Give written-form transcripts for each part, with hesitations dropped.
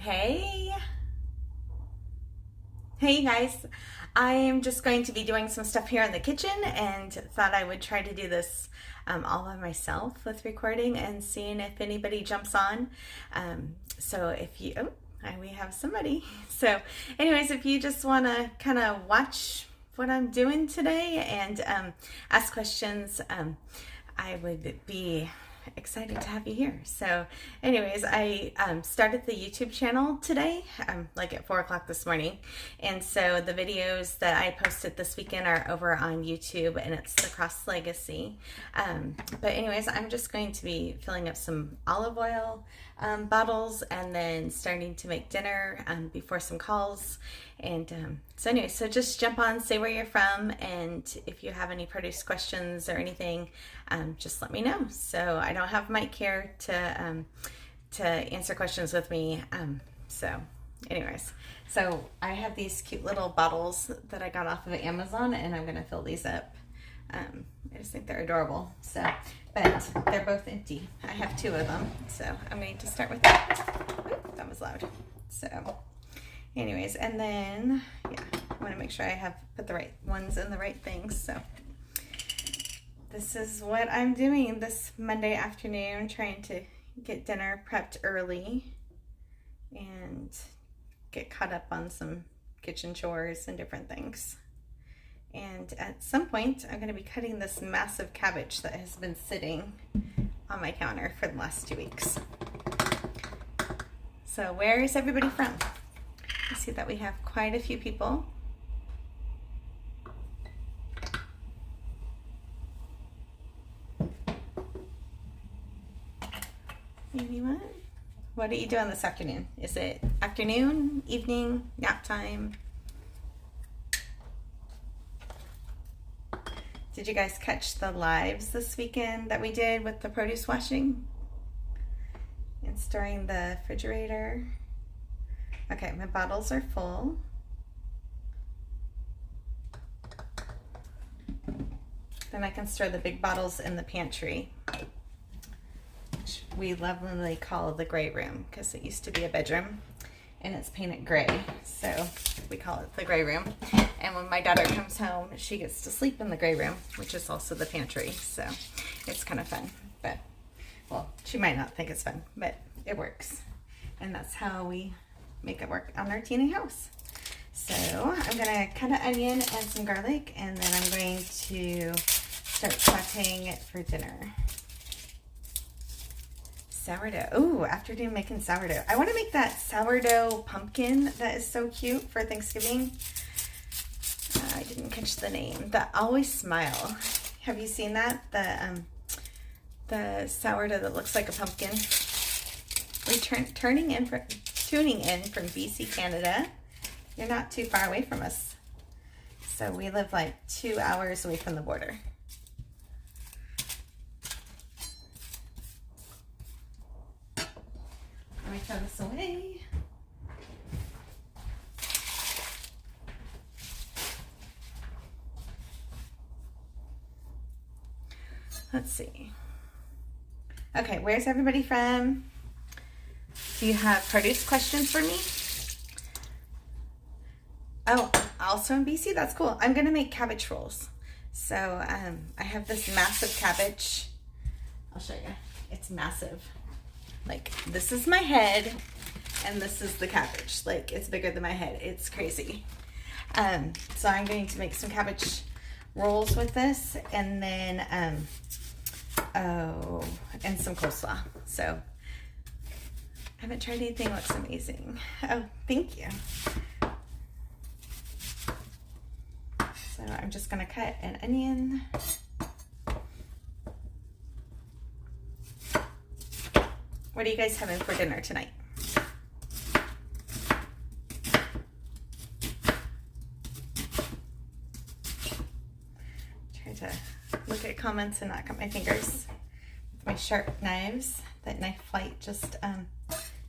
Hey you guys, I am just going to be doing some stuff here in the kitchen and thought I would try to do this all by myself with recording and seeing if anybody jumps on. So if you, we have somebody. So anyways, if you just want to kind of watch what I'm doing today and ask questions, I would be excited to have you here. So anyways, I started the YouTube channel today, like at 4 o'clock this morning, and so the videos that I posted this weekend are over on YouTube, and it's the Cross Legacy. But anyways, I'm just going to be filling up some olive oil bottles and then starting to make dinner before some calls. And so anyway, so just jump on, say where you're from, and if you have any produce questions or anything, just let me know. So I don't have Mike here to answer questions with me. So anyways, so I have these cute little bottles that I got off of Amazon, and I'm gonna fill these up. I just think they're adorable. So, but they're both empty. I have 2 of them, so I'm going to start with that. Oop, that was loud. So anyways, and then, yeah, I want to make sure I have put the right ones in the right things. So this is what I'm doing this Monday afternoon, trying to get dinner prepped early and get caught up on some kitchen chores and different things. And at some point, I'm going to be cutting this massive cabbage that has been sitting on my counter for the last 2 weeks. So where is everybody from? I see that we have quite a few people. Anyone? What are you doing this afternoon? Is it afternoon, evening, nap time? Did you guys catch the lives this weekend that we did with the produce washing and storing the refrigerator? Okay, my bottles are full. Then I can store the big bottles in the pantry, which we lovingly call the gray room because it used to be a bedroom and it's painted gray, so we call it the gray room. And when my daughter comes home, she gets to sleep in the gray room, which is also the pantry, so it's kind of fun. But, well, she might not think it's fun, but it works. And that's how we make it work on our teeny house. So I'm gonna cut an onion and some garlic, and then I'm going to start sauteing it for dinner. Sourdough. Ooh, afternoon making sourdough. I want to make that sourdough pumpkin that is so cute for Thanksgiving. I didn't catch the name. The Always Smile. Have you seen that? The sourdough that looks like a pumpkin. We're tuning in from BC, Canada. You're not too far away from us. So we live like 2 hours away from the border. Let me throw this away. Let's see. Okay, where's everybody from? Do you have produce questions for me? Oh, also in BC? That's cool. I'm gonna make cabbage rolls. So I have this massive cabbage. I'll show you. It's massive. Like, this is my head, and this is the cabbage. Like, it's bigger than my head. It's crazy. So I'm going to make some cabbage rolls with this, and then, and some coleslaw. So I haven't tried anything that looks amazing. Oh, thank you. So I'm just gonna cut an onion. What are you guys having for dinner tonight? Try to look at comments and not cut my fingers with my sharp knives. That knife flight just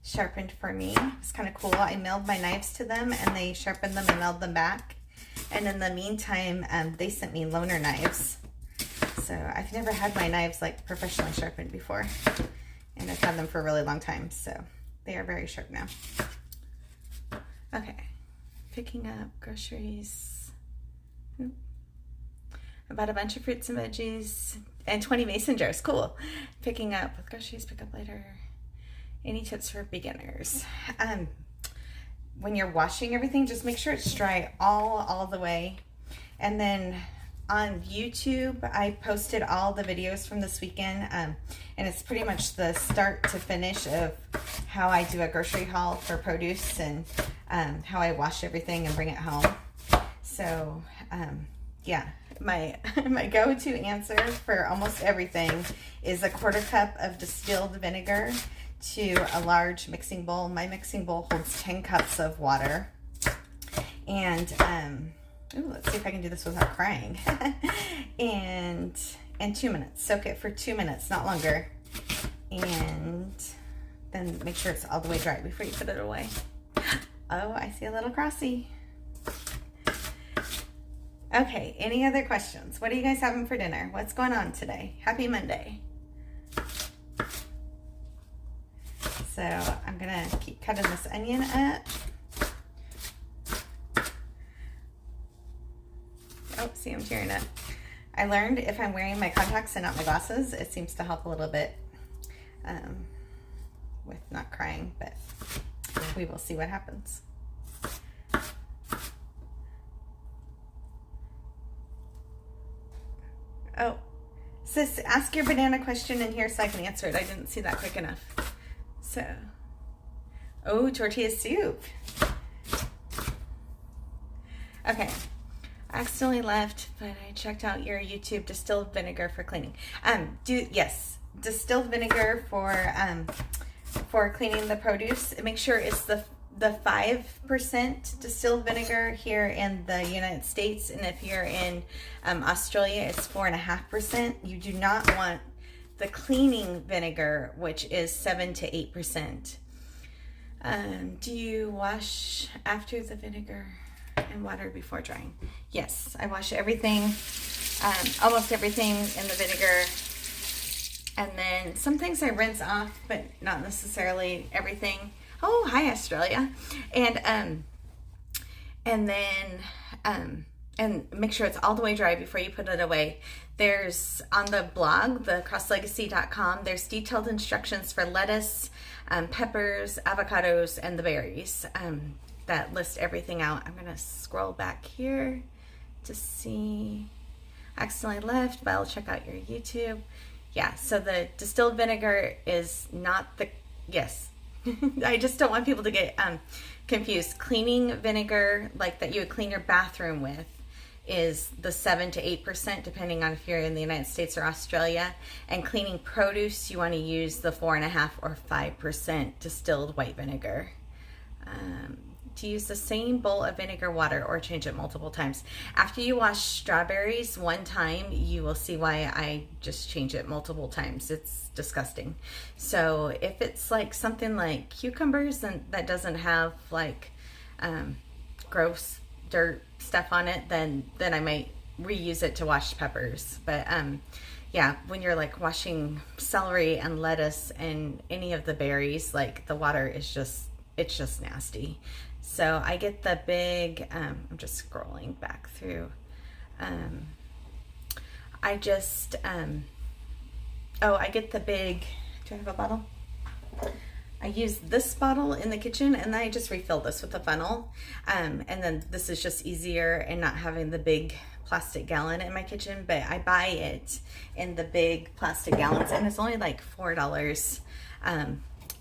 sharpened for me. It's kind of cool. I mailed my knives to them and they sharpened them and mailed them back. And in the meantime, they sent me loaner knives. So I've never had my knives like professionally sharpened before. And I've had them for a really long time, so they are very sharp now. Okay, picking up groceries. I bought a bunch of fruits and veggies and 20 mason jars. Cool. Picking up with groceries, pick up later. Any tips for beginners? When you're washing everything, just make sure it's dry all the way. And then on YouTube, I posted all the videos from this weekend, and it's pretty much the start to finish of how I do a grocery haul for produce and how I wash everything and bring it home. So yeah, my go-to answer for almost everything is a 1/4 cup of distilled vinegar to a large mixing bowl. My mixing bowl holds 10 cups of water. And ooh, let's see if I can do this without crying. and 2 minutes. Soak it for 2 minutes, not longer. And then make sure it's all the way dry before you put it away. Oh, I see a little crossy. Okay, any other questions? What are you guys having for dinner? What's going on today? Happy Monday. So I'm gonna keep cutting this onion up. Oh, see, I'm tearing up. I learned if I'm wearing my contacts and not my glasses, it seems to help a little bit with not crying, but we will see what happens. Oh, sis, ask your banana question in here so I can answer it. I didn't see that quick enough. So, oh, tortilla soup. Okay, I accidentally left, but I checked out your YouTube distilled vinegar for cleaning. Yes, distilled vinegar for cleaning the produce. Make sure it's the 5% distilled vinegar here in the United States, and if you're in Australia, it's 4.5%. You do not want the cleaning vinegar, which is 7 to 8%. Do you wash after the vinegar and water before drying? Yes, I wash everything, almost everything in the vinegar. And then some things I rinse off, but not necessarily everything. Oh, hi, Australia. And then make sure it's all the way dry before you put it away. There's on the blog, the 𝐋𝐈𝐍𝐿.com, there's detailed instructions for lettuce, peppers, avocados, and the berries that list everything out. I'm gonna scroll back here to see. Accidentally left, but I'll check out your YouTube. Yeah, so the distilled vinegar is not the, yes. I just don't want people to get confused. Cleaning vinegar, like that you would clean your bathroom with, is the 7 to 8%, depending on if you're in the United States or Australia. And cleaning produce, you want to use the 4.5 or 5% distilled white vinegar. To use the same bowl of vinegar water or change it multiple times. After you wash strawberries one time, you will see why I just change it multiple times. It's disgusting. So if it's like something like cucumbers and that doesn't have like gross dirt stuff on it, then I might reuse it to wash peppers. But yeah, when you're like washing celery and lettuce and any of the berries, like the water is just, it's just nasty. So I get the big, I'm just scrolling back through. I get the big, do I have a bottle? I use this bottle in the kitchen, and then I just refill this with a funnel. And then this is just easier and not having the big plastic gallon in my kitchen, but I buy it in the big plastic gallons, and it's only like $4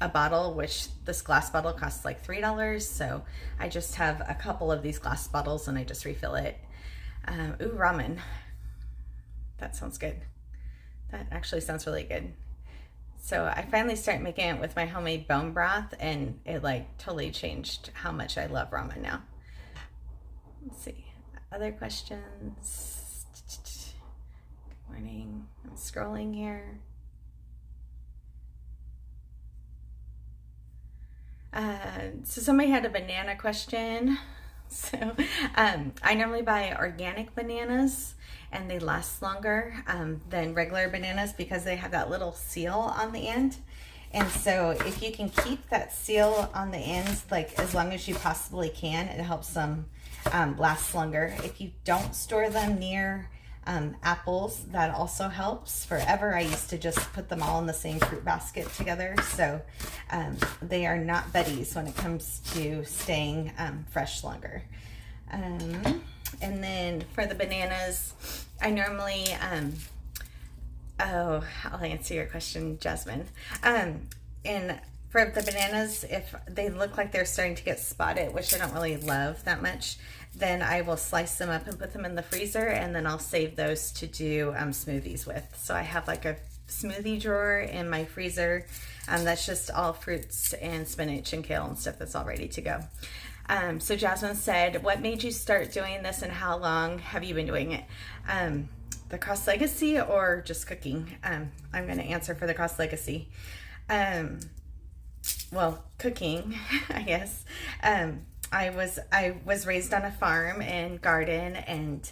a bottle, which this glass bottle costs like $3. So I just have a couple of these glass bottles and I just refill it. Ooh, ramen. That sounds good. That actually sounds really good. So I finally started making it with my homemade bone broth, and it like totally changed how much I love ramen now. Let's see. Other questions? Good morning. I'm scrolling here. So somebody had a banana question. So I normally buy organic bananas, and they last longer than regular bananas because they have that little seal on the end. And so if you can keep that seal on the ends, like as long as you possibly can, it helps them last longer. If you don't store them near apples, that also helps. Forever, I used to just put them all in the same fruit basket together. So they are not buddies when it comes to staying fresh longer. And then for the bananas, I normally, I'll answer your question, Jasmine. And for the bananas, if they look like they're starting to get spotted, which I don't really love that much, then I will slice them up and put them in the freezer, and then I'll save those to do smoothies with. So I have like a smoothie drawer in my freezer. That's just all fruits and spinach and kale and stuff that's all ready to go. So Jasmine said, what made you start doing this and how long have you been doing it? The cross legacy or just cooking? I'm going to answer for the cross legacy. Well, cooking, I guess. I was raised on a farm and garden, and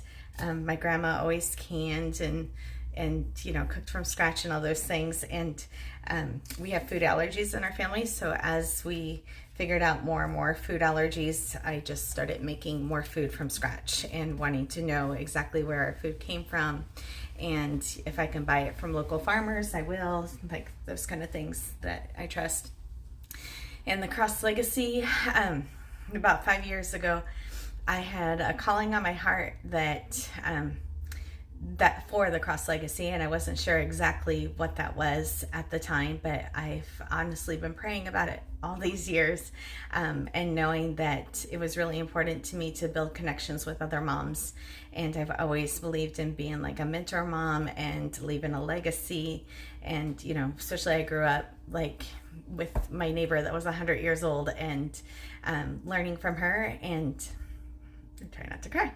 my grandma always canned and you know, cooked from scratch and all those things. And we have food allergies in our family, so as we figured out more and more food allergies, I just started making more food from scratch and wanting to know exactly where our food came from, and if I can buy it from local farmers, I will, like those kind of things that I trust. And the cross legacy, about 5 years ago, I had a calling on my heart that for the cross legacy, and I wasn't sure exactly what that was at the time, but I've honestly been praying about it all these years, and knowing that it was really important to me to build connections with other moms. And I've always believed in being like a mentor mom and leaving a legacy. And you know, especially I grew up like with my neighbor that was 100 years old, and learning from her, and try not to cry,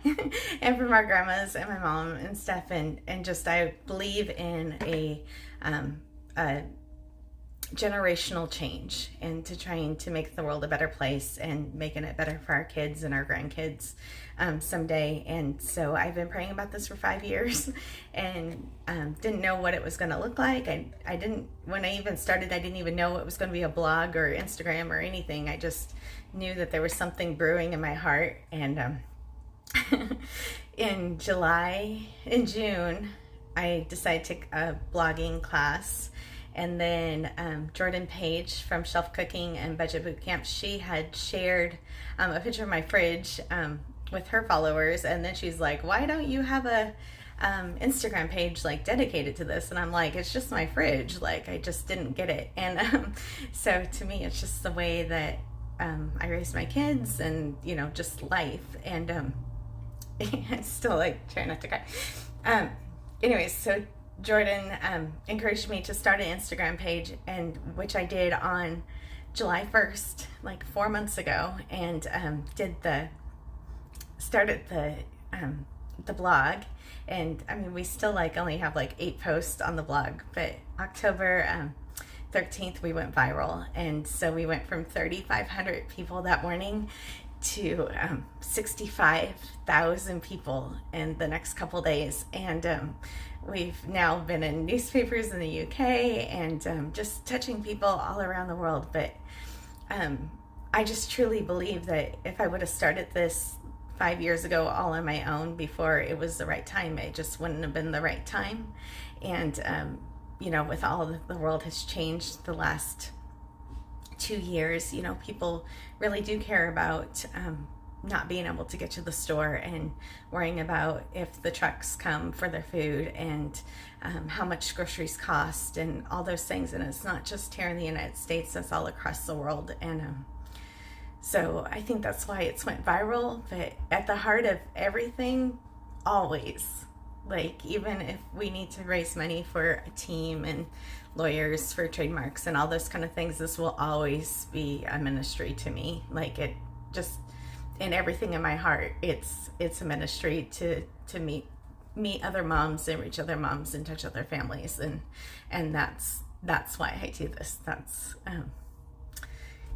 and from our grandmas and my mom and stuff, and just I believe in a generational change, and to trying to make the world a better place and making it better for our kids and our grandkids someday. And so I've been praying about this for 5 years, and didn't know what it was going to look like. I didn't, when I even started, I didn't even know it was going to be a blog or Instagram or anything. I just knew that there was something brewing in my heart. And in June, I decided to take a blogging class. And then Jordan Page from Shelf Cooking and Budget Bootcamp, she had shared a picture of my fridge with her followers, and then she's like, why don't you have a Instagram page like dedicated to this? And I'm like, it's just my fridge, like I just didn't get it. And so to me, it's just the way that I raised my kids, and you know, just life. And I still like try not to cry. Anyways, so Jordan encouraged me to start an Instagram page, and which I did on July 1st, like 4 months ago, and started the blog. And I mean, we still like only have like 8 posts on the blog, but October 13th we went viral, and so we went from 3,500 people that morning to 65,000 people in the next couple days. And we've now been in newspapers in the UK, and just touching people all around the world. But I just truly believe that if I would have started this 5 years ago all on my own before it was the right time, it just wouldn't have been the right time. And you know, with all the world has changed the last 2 years, you know, people really do care about not being able to get to the store, and worrying about if the trucks come for their food, and how much groceries cost, and all those things. And it's not just here in the United States, that's all across the world. And so I think that's why it's went viral. But at the heart of everything, always, like even if we need to raise money for a team and lawyers for trademarks and all those kind of things, this will always be a ministry to me. Like it just, in everything in my heart, it's a ministry to meet other moms and reach other moms and touch other families. And that's why I do this. That's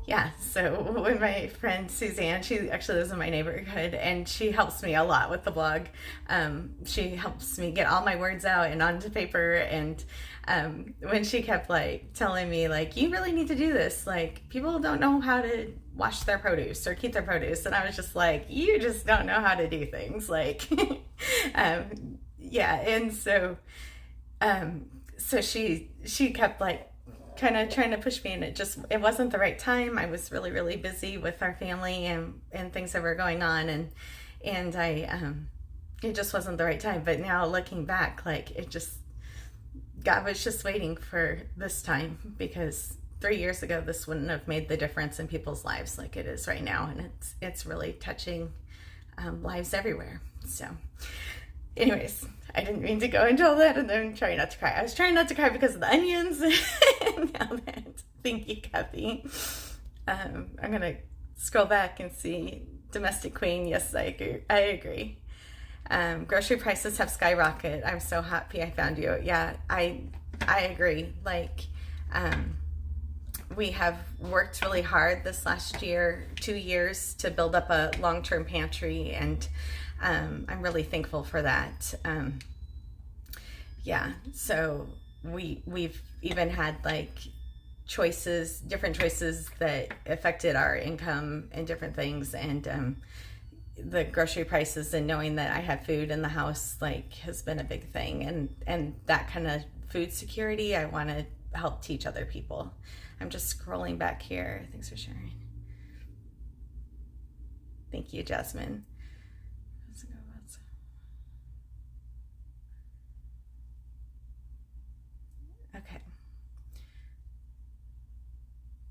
Yeah, so when my friend Suzanne, she actually lives in my neighborhood, and she helps me a lot with the blog. She helps me get all my words out and onto paper. And when she kept like telling me like, you really need to do this, like people don't know how to wash their produce or keep their produce, and I was just like, you just don't know how to do things, like yeah. And so so she kept like kind of trying to push me, and it wasn't the right time. I was really busy with our family and things that were going on, and I it just wasn't the right time. But now looking back, like God was just waiting for this time, because 3 years ago this wouldn't have made the difference in people's lives like it is right now, and it's really touching lives everywhere. So anyways, I didn't mean to go into all that, and then trying not to cry. I was trying not to cry because of the onions. And now that, thank you, Kathy. I'm gonna scroll back and see Domestic Queen. Yes, I agree. Grocery prices have skyrocketed. I'm so happy I found you. Yeah, I agree. Like, we have worked really hard this last year, 2 years, to build up a long-term pantry, and I'm really thankful for that. Yeah, so we've even had like different choices that affected our income and different things, and the grocery prices and knowing that I have food in the house like has been a big thing, and that kind of food security I want to help teach other people. I'm just scrolling back here. Thanks for sharing. Thank you, Jasmine. Okay.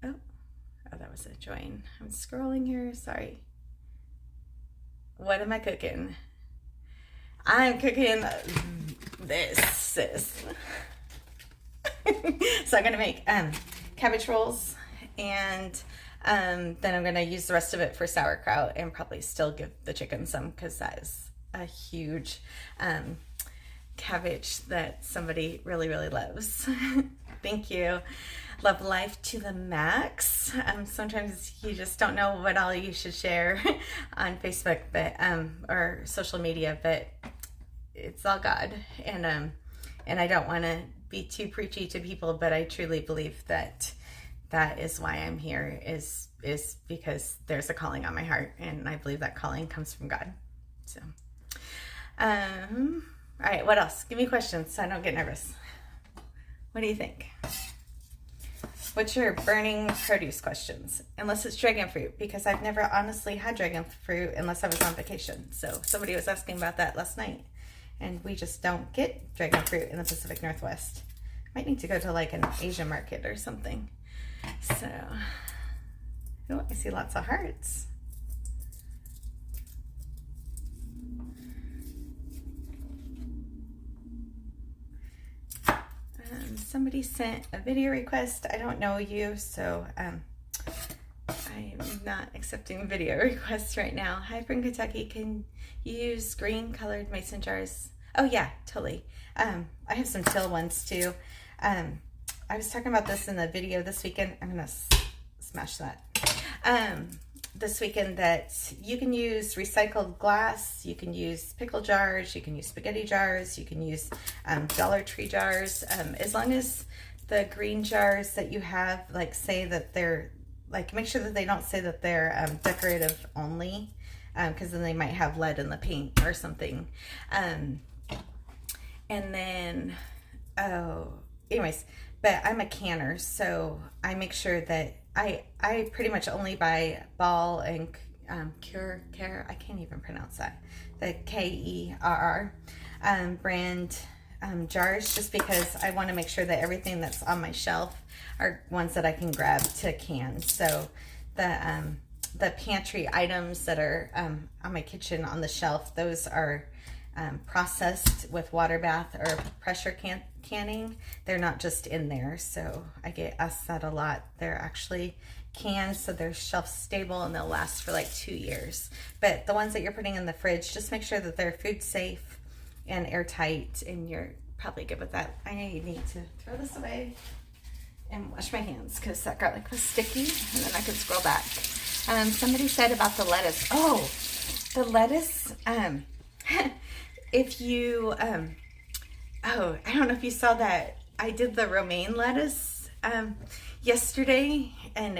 Oh, that was a join. I'm scrolling here. Sorry. What am I cooking? I'm cooking this, sis. So I'm gonna make cabbage rolls, and then I'm gonna use the rest of it for sauerkraut, and probably still give the chicken some, because that is a huge cabbage that somebody really loves. Thank you. Love life to the max. Sometimes you just don't know what all you should share on Facebook, but or social media, but it's all God. And I don't want to be too preachy to people, but I truly believe that is why I'm here, is because there's a calling on my heart, and I believe that calling comes from God. So all right, what else? Give me questions so I don't get nervous. What do you think? What's your burning produce questions? Unless it's dragon fruit, because I've never honestly had dragon fruit unless I was on vacation. So somebody was asking about that last night, and we just don't get dragon fruit in the Pacific Northwest. Might need to go to like an Asian market or something. So, oh, I see lots of hearts. Somebody sent a video request. I don't know you, so I'm not accepting video requests right now. Hi from Kentucky. Can you use green colored mason jars? Oh yeah, totally. I have some teal ones too. I was talking about this in the video this weekend. I'm gonna smash that. This weekend, that you can use recycled glass, you can use pickle jars, you can use spaghetti jars, you can use Dollar Tree jars, as long as the green jars that you have, like, say that they're, like, make sure that they don't say that they're decorative only, because then they might have lead in the paint or something. And then, anyways, but I'm a canner, so I make sure that I pretty much only buy Ball and Care, I can't even pronounce that, the 𝐾𝐬 brand jars, just because I want to make sure that everything that's on my shelf are ones that I can grab to can. So the pantry items that are on my kitchen on the shelf, those are processed with water bath or pressure canning. They're not just in there, so I get asked that a lot. They're actually canned, so they're shelf stable and they'll last for like 2 years. But the ones that you're putting in the fridge, just make sure that they're food safe and airtight, and you're probably good with that. I need to throw this away and wash my hands because that garlic was sticky, and then I could scroll back. Somebody said about the lettuce. Oh, the lettuce. If you, oh, I don't know if you saw that. I did the romaine lettuce yesterday, and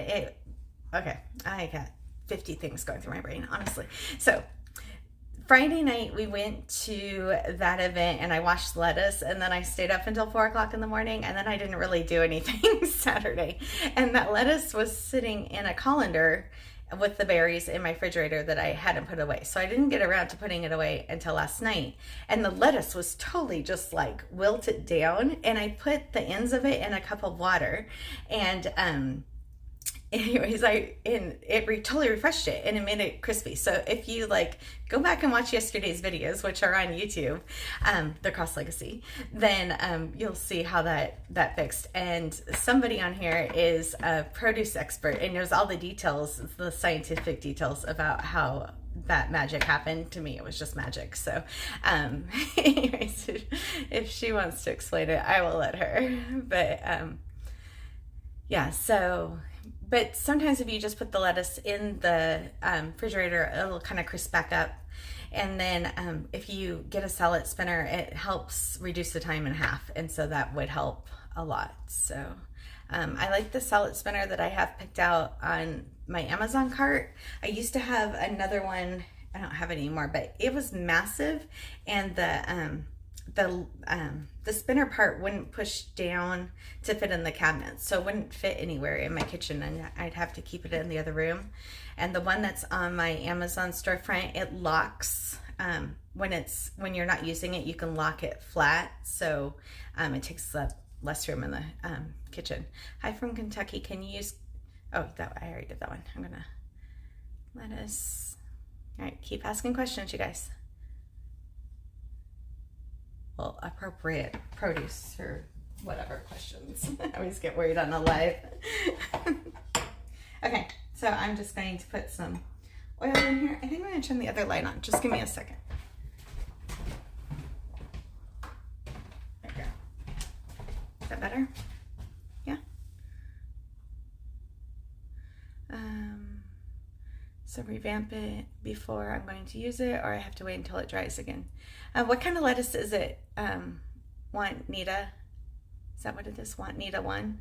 okay, I got 50 things going through my brain, honestly. So Friday night we went to that event and I washed lettuce, and then I stayed up until 4 o'clock in the morning, and then I didn't really do anything Saturday. And that lettuce was sitting in a colander with the berries in my refrigerator that I hadn't put away. So I didn't get around to putting it away until last night. And the lettuce was totally just like wilted down, and I put the ends of it in a cup of water, and anyways, totally refreshed it, and it made it crispy. So if you like go back and watch yesterday's videos, which are on YouTube, the Cross Legacy, then you'll see how that fixed. And somebody on here is a produce expert and knows all the details, the scientific details about how that magic happened. To me, it was just magic. So anyways, if she wants to explain it, I will let her. But yeah, so but sometimes if you just put the lettuce in the refrigerator, it'll kind of crisp back up. And then if you get a salad spinner, it helps reduce the time in half. And so that would help a lot. So I like the salad spinner that I have picked out on my Amazon cart. I used to have another one. I don't have it anymore, but it was massive. And the spinner part wouldn't push down to fit in the cabinet, so it wouldn't fit anywhere in my kitchen, and I'd have to keep it in the other room. And the one that's on my Amazon storefront, it locks when you're not using it. You can lock it flat, so it takes up less room in the kitchen. Hi from Kentucky. Can you use? Oh, I already did that one. I'm gonna lettuce. All right, keep asking questions, you guys. Well, appropriate produce or whatever questions. I always get worried on a live. Okay, so I'm just going to put some oil in here. I think I'm going to turn the other light on. Just give me a second. There we go. Is that better? Yeah. So revamp it before I'm going to use it, or I have to wait until it dries again. What kind of lettuce is it? Want Nita? Is that what it is? Want Nita 1?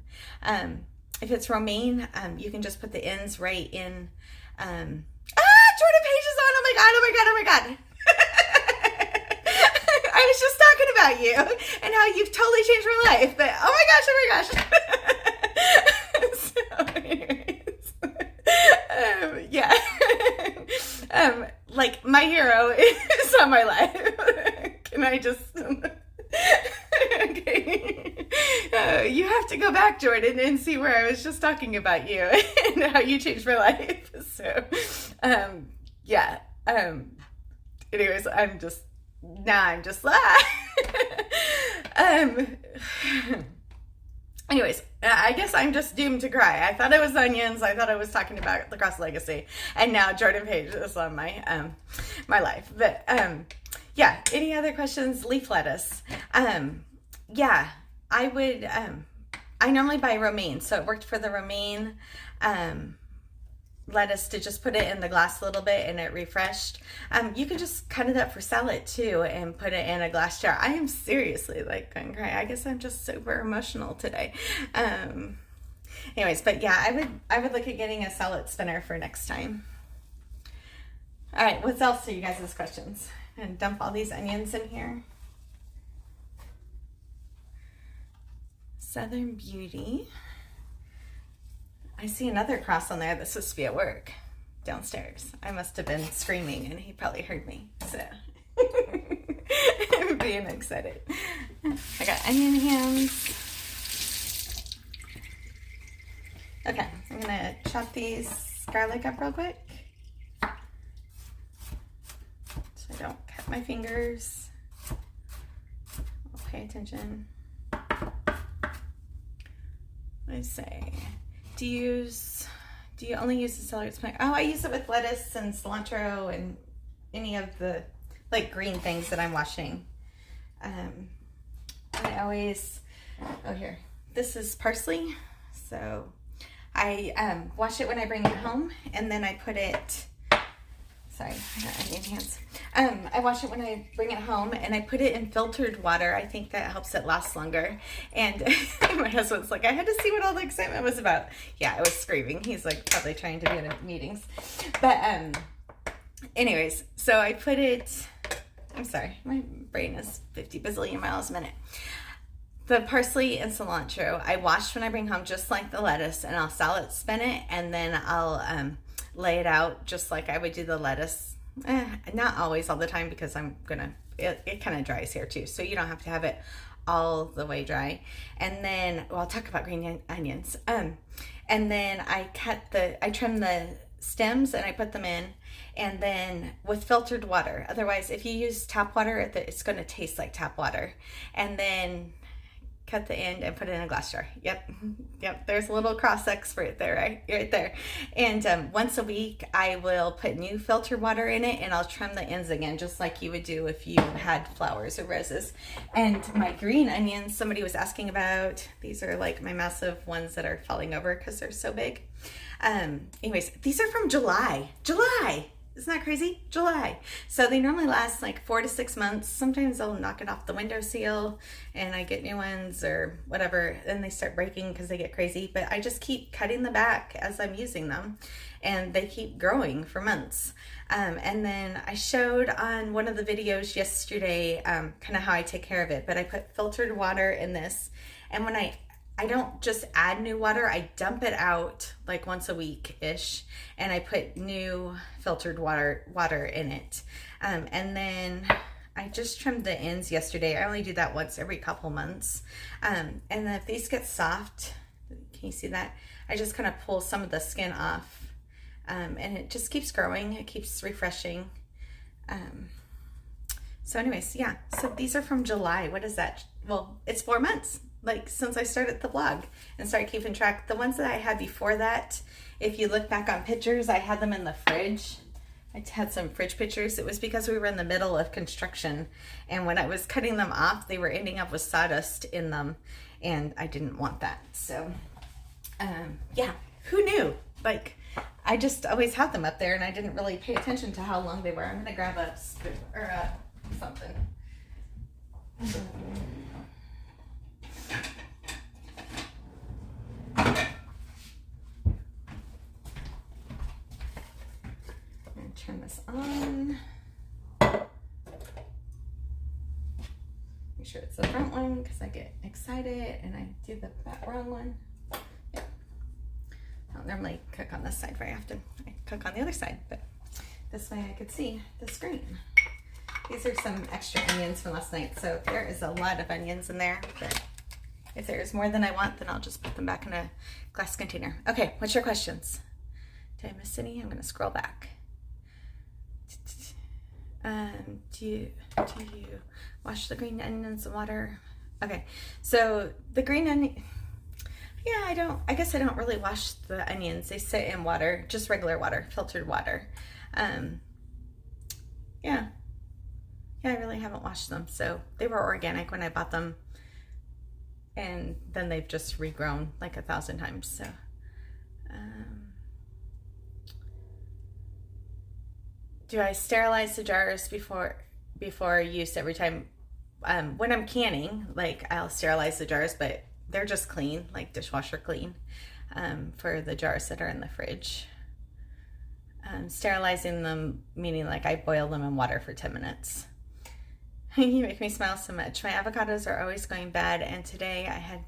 If it's romaine, you can just put the ends right in. Jordan Page is on. Oh my god! Oh my god! Oh my god! I was just talking about you and how you've totally changed my life. But oh my gosh! Oh my gosh! So anyways, yeah. Like my hero is on my life. Can I just? Okay. You have to go back, Jordan, and see where I was just talking about you and how you changed my life. So, yeah. Anyways, I'm just anyways, I guess I'm just doomed to cry. I thought it was onions. I thought I was talking about the Cross Legacy, and now Jordan Page is on my my life. But yeah, any other questions? Leaf lettuce. Yeah, I would. I normally buy romaine, so it worked for the romaine lettuce to just put it in the glass a little bit and it refreshed. You can just cut it up for salad too and put it in a glass jar. I am seriously like going to cry. I guess I'm just super emotional today. Anyways, but yeah, I would look at getting a salad spinner for next time. All right, what else are you guys' questions? And dump all these onions in here. Southern Beauty. I see another cross on there that's supposed to be at work downstairs. I must have been screaming and he probably heard me. So I'm being excited. I got onion hands. Okay, I'm gonna chop these garlic up real quick so I don't cut my fingers. I'll pay attention. Let's say, do you only use the celery spinach? Oh, I use it with lettuce and cilantro and any of the like green things that I'm washing. I always, oh here, this is parsley. So I wash it when I bring it home, and then I put it, sorry, I got onion hands. I wash it when I bring it home, and I put it in filtered water. I think that helps it last longer. And my husband's like, I had to see what all the excitement was about. Yeah, I was screaming. He's like probably trying to be in meetings. But anyways, so I put it, I'm sorry, my brain is 50 bazillion miles a minute. The parsley and cilantro, I wash when I bring home just like the lettuce, and I'll salad spin it, and then I'll lay it out just like I would do the lettuce. Not always all the time, because it kind of dries here too, so you don't have to have it all the way dry. And then, well, I'll talk about green onions. And then I trim the stems and I put them in, and then with filtered water. Otherwise, if you use tap water, it's going to taste like tap water. And then cut the end and put it in a glass jar. Yep. There's a little cross expert there, right there. And once a week, I will put new filtered water in it, and I'll trim the ends again, just like you would do if you had flowers or roses. And my green onions, somebody was asking about. These are like my massive ones that are falling over because they're so big. Anyways, these are from July. Isn't that crazy? July. So they normally last like 4 to 6 months. Sometimes they'll knock it off the windowsill and I get new ones or whatever. Then they start breaking because they get crazy. But I just keep cutting the back as I'm using them, and they keep growing for months. And then I showed on one of the videos yesterday kind of how I take care of it. But I put filtered water in this. And when I don't just add new water, I dump it out like once a week-ish, and I put new filtered water in it. And then I just trimmed the ends yesterday. I only do that once every couple months. And then if these get soft, can you see that? I just kind of pull some of the skin off, and it just keeps growing. It keeps refreshing. So anyways, yeah, so these are from July. What is that? Well, it's 4 months. Like since I started the blog and started keeping track. The ones that I had before that, if you look back on pictures, I had them in the fridge. I had some fridge pictures. It was because we were in the middle of construction, and when I was cutting them off, they were ending up with sawdust in them, and I didn't want that. So yeah, who knew? Like, I just always had them up there, and I didn't really pay attention to how long they were. I'm gonna grab a spoon or something. Turn this on. Make sure it's the front one because I get excited and I do the wrong one. Yeah. I don't normally cook on this side very often. I cook on the other side, but this way I could see the screen. These are some extra onions from last night, so there is a lot of onions in there, but if there's more than I want, then I'll just put them back in a glass container. Okay, what's your questions? Did I miss any? I'm gonna scroll back. Do you wash the green onions in water? Okay, so the green onion, yeah, I guess I don't really wash the onions. They sit in water, just regular water, filtered water. Yeah, I really haven't washed them. So they were organic when I bought them, and then they've just regrown like 1,000 times. So do I sterilize the jars before use every time? When I'm canning, like I'll sterilize the jars, but they're just clean, like dishwasher clean, for the jars that are in the fridge. Sterilizing them, meaning like I boil them in water for 10 minutes. You make me smile so much. My avocados are always going bad, and today I had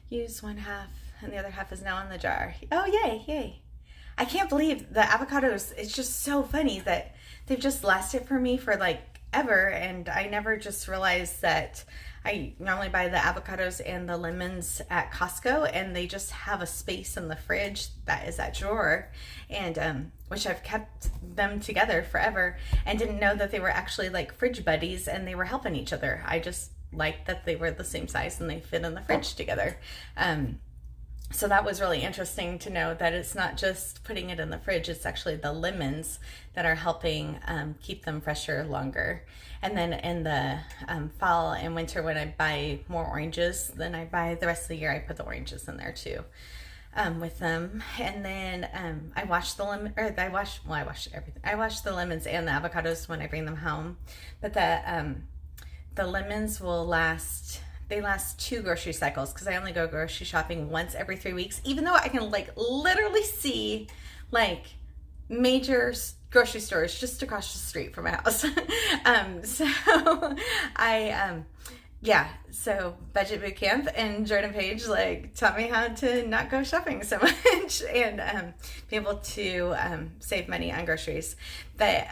used one half and the other half is now in the jar. Oh, yay. I can't believe the avocados, it's just so funny that they've just lasted for me for like ever, and I never just realized that I normally buy the avocados and the lemons at Costco, and they just have a space in the fridge that is that drawer, and which I've kept them together forever and didn't know that they were actually like fridge buddies and they were helping each other. I just liked that they were the same size and they fit in the fridge together. So that was really interesting to know that it's not just putting it in the fridge, it's actually the lemons that are helping keep them fresher longer. And then in the fall and winter, when I buy more oranges than I buy the rest of the year, I put the oranges in there too. with them. And then I wash the lemon, or I wash everything. I wash the lemons and the avocados when I bring them home. But the lemons will last. They last 2 grocery cycles because I only go grocery shopping once every 3 weeks. Even though I can like literally see like major grocery stores just across the street from my house. So so Budget Boot Camp and Jordan Page like taught me how to not go shopping so much and be able to save money on groceries. But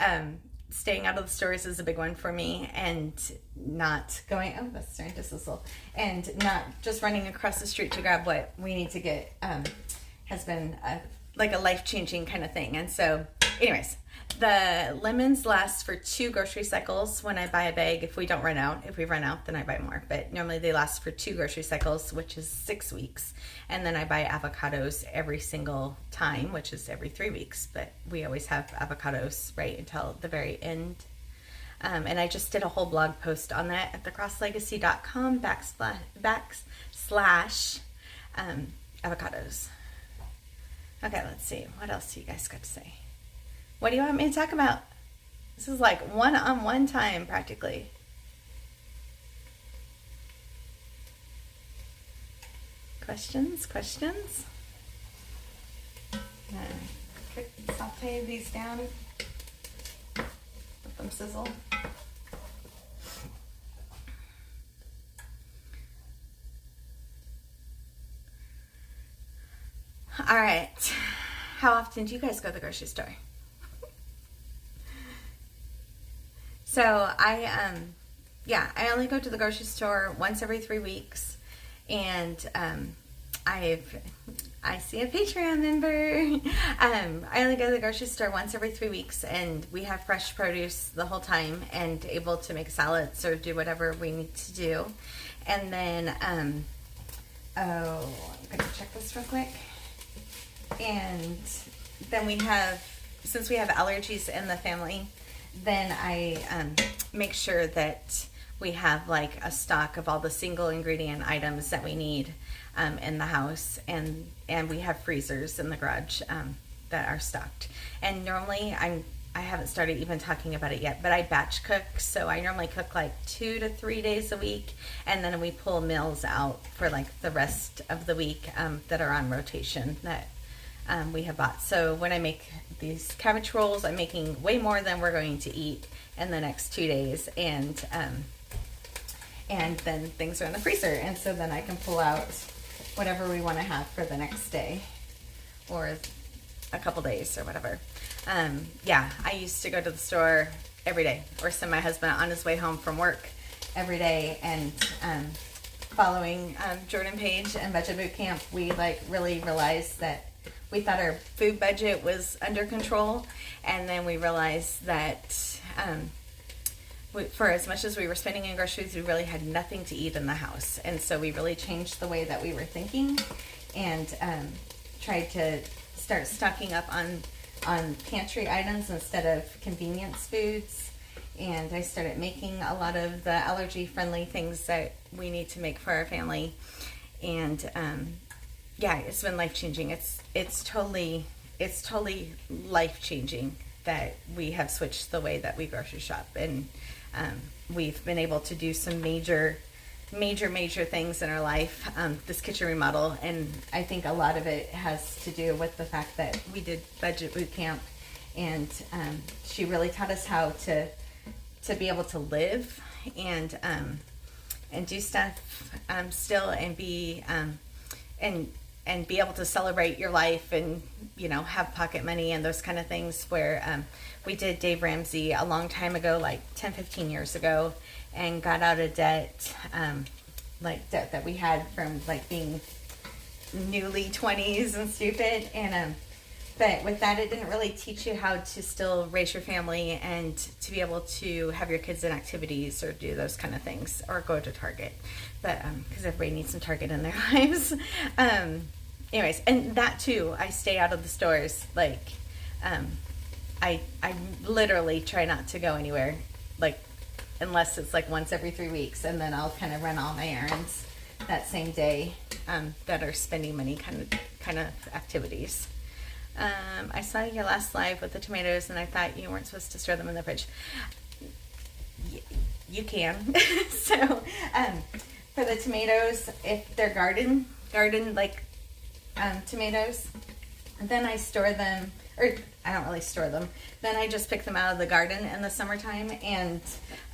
staying out of the stores is a big one for me, and not going, oh, that's starting to sizzle, and not just running across the street to grab what we need to get has been like a life-changing kind of thing. And so anyways, the lemons last for 2 grocery cycles when I buy a bag. If we run out, then I buy more. But normally they last for 2 grocery cycles, which is 6 weeks. And then I buy avocados every single time, which is every 3 weeks. But we always have avocados right until the very end. And I just did a whole blog post on that at _legacy.com / avocados. Okay, let's see. What else do you guys got to say? What do you want me to talk about? This is like one-on-one time, practically. Questions? Saute these down. Let them sizzle. All right. How often do you guys go to the grocery store? So I only go to the grocery store once every 3 weeks, and I see a Patreon member. I only go to the grocery store once every 3 weeks, and we have fresh produce the whole time and able to make salads or do whatever we need to do. And then, I'm going to check this real quick. And then since we have allergies in the family, then I make sure that we have like a stock of all the single ingredient items that we need in the house, and we have freezers in the garage that are stocked. And normally I haven't started even talking about it yet, but I batch cook, so I normally cook like 2 to 3 days a week, and then we pull meals out for like the rest of the week that are on rotation that we have bought. So when I make these cabbage rolls, I'm making way more than we're going to eat in the next 2 days, and then things are in the freezer, and so then I can pull out whatever we want to have for the next day or a couple days or whatever. I used to go to the store every day, or send my husband on his way home from work every day, and following Jordan Page and Budget Boot Camp, we like really realized that we thought our food budget was under control, and then we realized that for as much as we were spending in groceries, we really had nothing to eat in the house. And so we really changed the way that we were thinking, and tried to start stocking up on pantry items instead of convenience foods. And I started making a lot of the allergy-friendly things that we need to make for our family. And it's been life-changing. It's totally life-changing that we have switched the way that we grocery shop, and we've been able to do some major things in our life, this kitchen remodel. And I think a lot of it has to do with the fact that we did Budget Boot Camp, and she really taught us how to be able to live and do stuff still, and be and be able to celebrate your life, and have pocket money and those kind of things. Where we did Dave Ramsey a long time ago, like 10-15 years ago, and got out of debt, like debt that we had from like being newly 20s and stupid. And but with that, it didn't really teach you how to still raise your family and to be able to have your kids in activities or do those kind of things, or go to Target. But because everybody needs some Target in their lives. Anyways, and that too, I stay out of the stores. Like, I literally try not to go anywhere, like, unless it's like once every 3 weeks, and then I'll kind of run all my errands that same day, that are spending money kind kind of activities. I saw your last live with the tomatoes, and I thought you weren't supposed to store them in the fridge. You can. So for the tomatoes, if they're garden like tomatoes, then I store them, or I don't really store them. Then I just pick them out of the garden in the summertime, and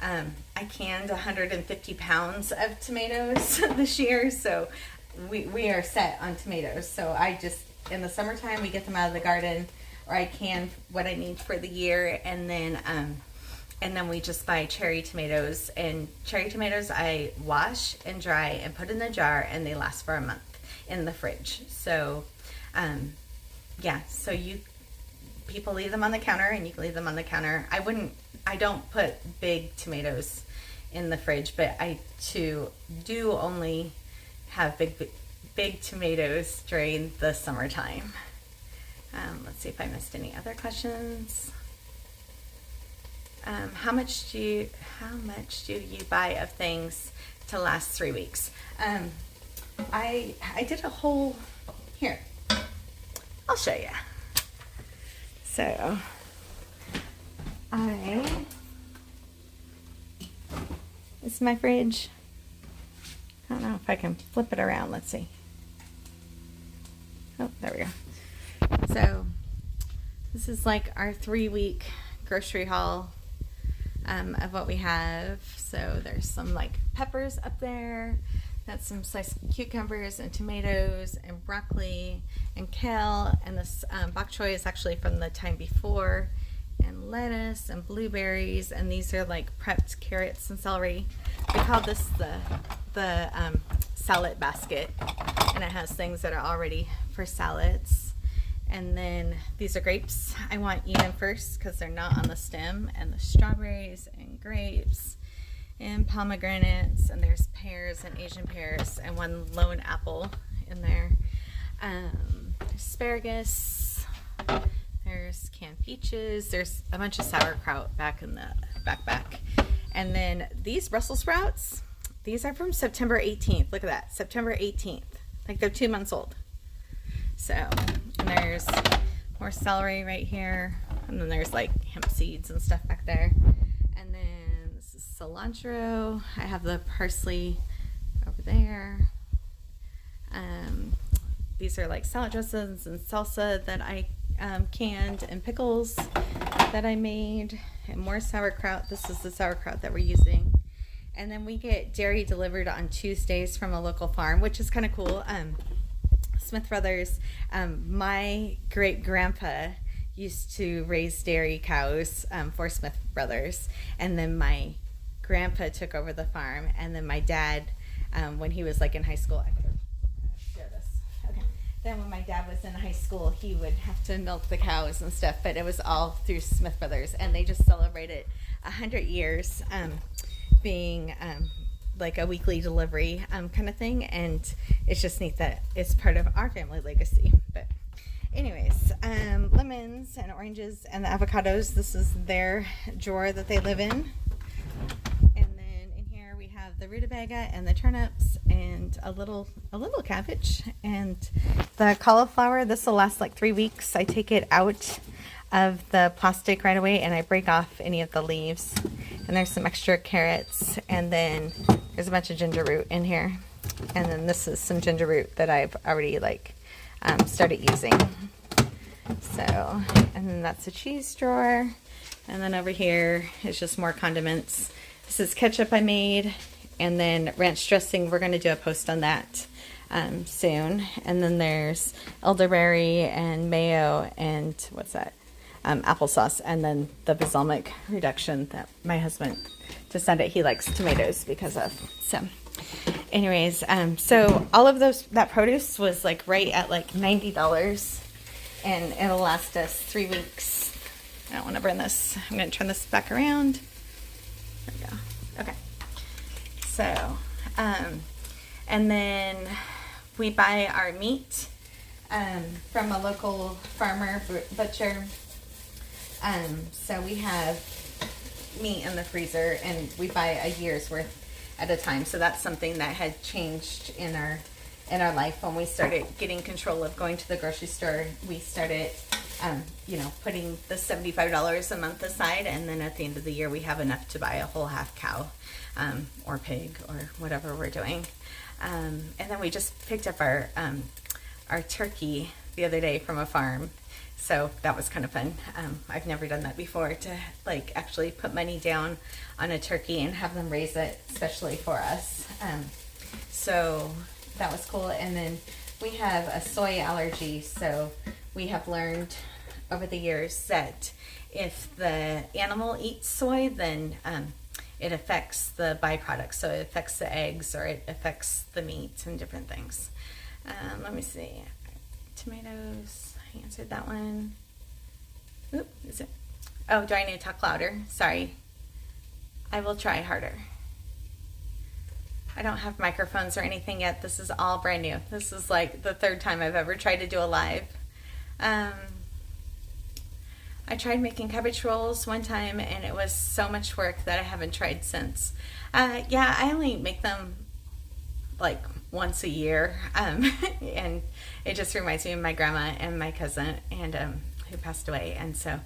I canned 150 pounds of tomatoes this year, so we are set on tomatoes. So I just, in the summertime, we get them out of the garden, or I can what I need for the year, and then we just buy cherry tomatoes. And cherry tomatoes I wash and dry and put in a jar, and they last for a month in the fridge. So yeah, so people leave them on the counter, and you can leave them on the counter. I don't put big tomatoes in the fridge, but I do only have big tomatoes during the summertime. Let's see if I missed any other questions. How much do you buy of things to last 3 weeks? I did a whole, here, I'll show you. So this is my fridge. I don't know if I can flip it around. Let's see. Oh, there we go. So this is like our 3-week grocery haul of what we have. So there's some like peppers up there. That's some sliced cucumbers and tomatoes and broccoli and kale. And this bok choy is actually from the time before. And lettuce and blueberries. And these are like prepped carrots and celery. We call this the salad basket. And it has things that are already for salads. And then these are grapes. I want eat them first because they're not on the stem. And the strawberries and grapes and pomegranates, and there's pears and Asian pears, and one lone apple in there. Asparagus, there's canned peaches, there's a bunch of sauerkraut back in the backpack. And then these Brussels sprouts, these are from September 18th. Look at that, September 18th. Like they're 2 months old. So, and there's more celery right here, and then there's like hemp seeds and stuff back there. And then cilantro. I have the parsley over there. These are like salad dressings and salsa that I canned, and pickles that I made, and more sauerkraut. This is the sauerkraut that we're using. And then we get dairy delivered on Tuesdays from a local farm, which is kind of cool. Smith Brothers, my great grandpa used to raise dairy cows for Smith Brothers, and then my grandpa took over the farm, and then my dad, when he was like in high school, I better share this. Okay. Then when my dad was in high school, he would have to milk the cows and stuff, but it was all through Smith Brothers, and they just celebrated 100 years being like a weekly delivery kind of thing, and it's just neat that it's part of our family legacy. But anyways, lemons and oranges and the avocados, this is their drawer that they live in. And then in here we have the rutabaga and the turnips and a little cabbage, and the cauliflower. This will last like 3 weeks. I take it out of the plastic right away, and I break off any of the leaves. And there's some extra carrots, and then there's a bunch of ginger root in here. And then this is some ginger root that I've already like started using. So, and then that's a cheese drawer. And then over here is just more condiments. This is ketchup I made, and then ranch dressing. We're going to do a post on that soon. And then there's elderberry and mayo and what's that? Applesauce, and then the balsamic reduction that my husband decided he likes tomatoes because of. So anyways, so all of that produce was like right at like $90, and it'll last us 3 weeks. I don't want to burn this. I'm going to turn this back around. There we go. Okay. So, and then we buy our meat from a local farmer, butcher. So we have meat in the freezer, and we buy a year's worth at a time. So that's something that had changed in in our life. When we started getting control of going to the grocery store, we started, you know, putting the $75 a month aside, and then at the end of the year, we have enough to buy a whole half cow, or pig, or whatever we're doing. And then we just picked up our turkey the other day from a farm. So that was kind of fun. I've never done that before, to like actually put money down on a turkey and have them raise it especially for us. So that was cool. And then we have a soy allergy. So we have learned over the years that if the animal eats soy, then it affects the byproducts. So it affects the eggs, or it affects the meat and different things. Let me see. Tomatoes. I answered that one. Oop, is it? Oh, do I need to talk louder? Sorry. I will try harder. I don't have microphones or anything yet. This is all brand new. This is like the third time I've ever tried to do a live. I tried making cabbage rolls one time, and it was so much work that I haven't tried since. Yeah, I only make them like once a year, and it just reminds me of my grandma and my cousin, and who passed away, and so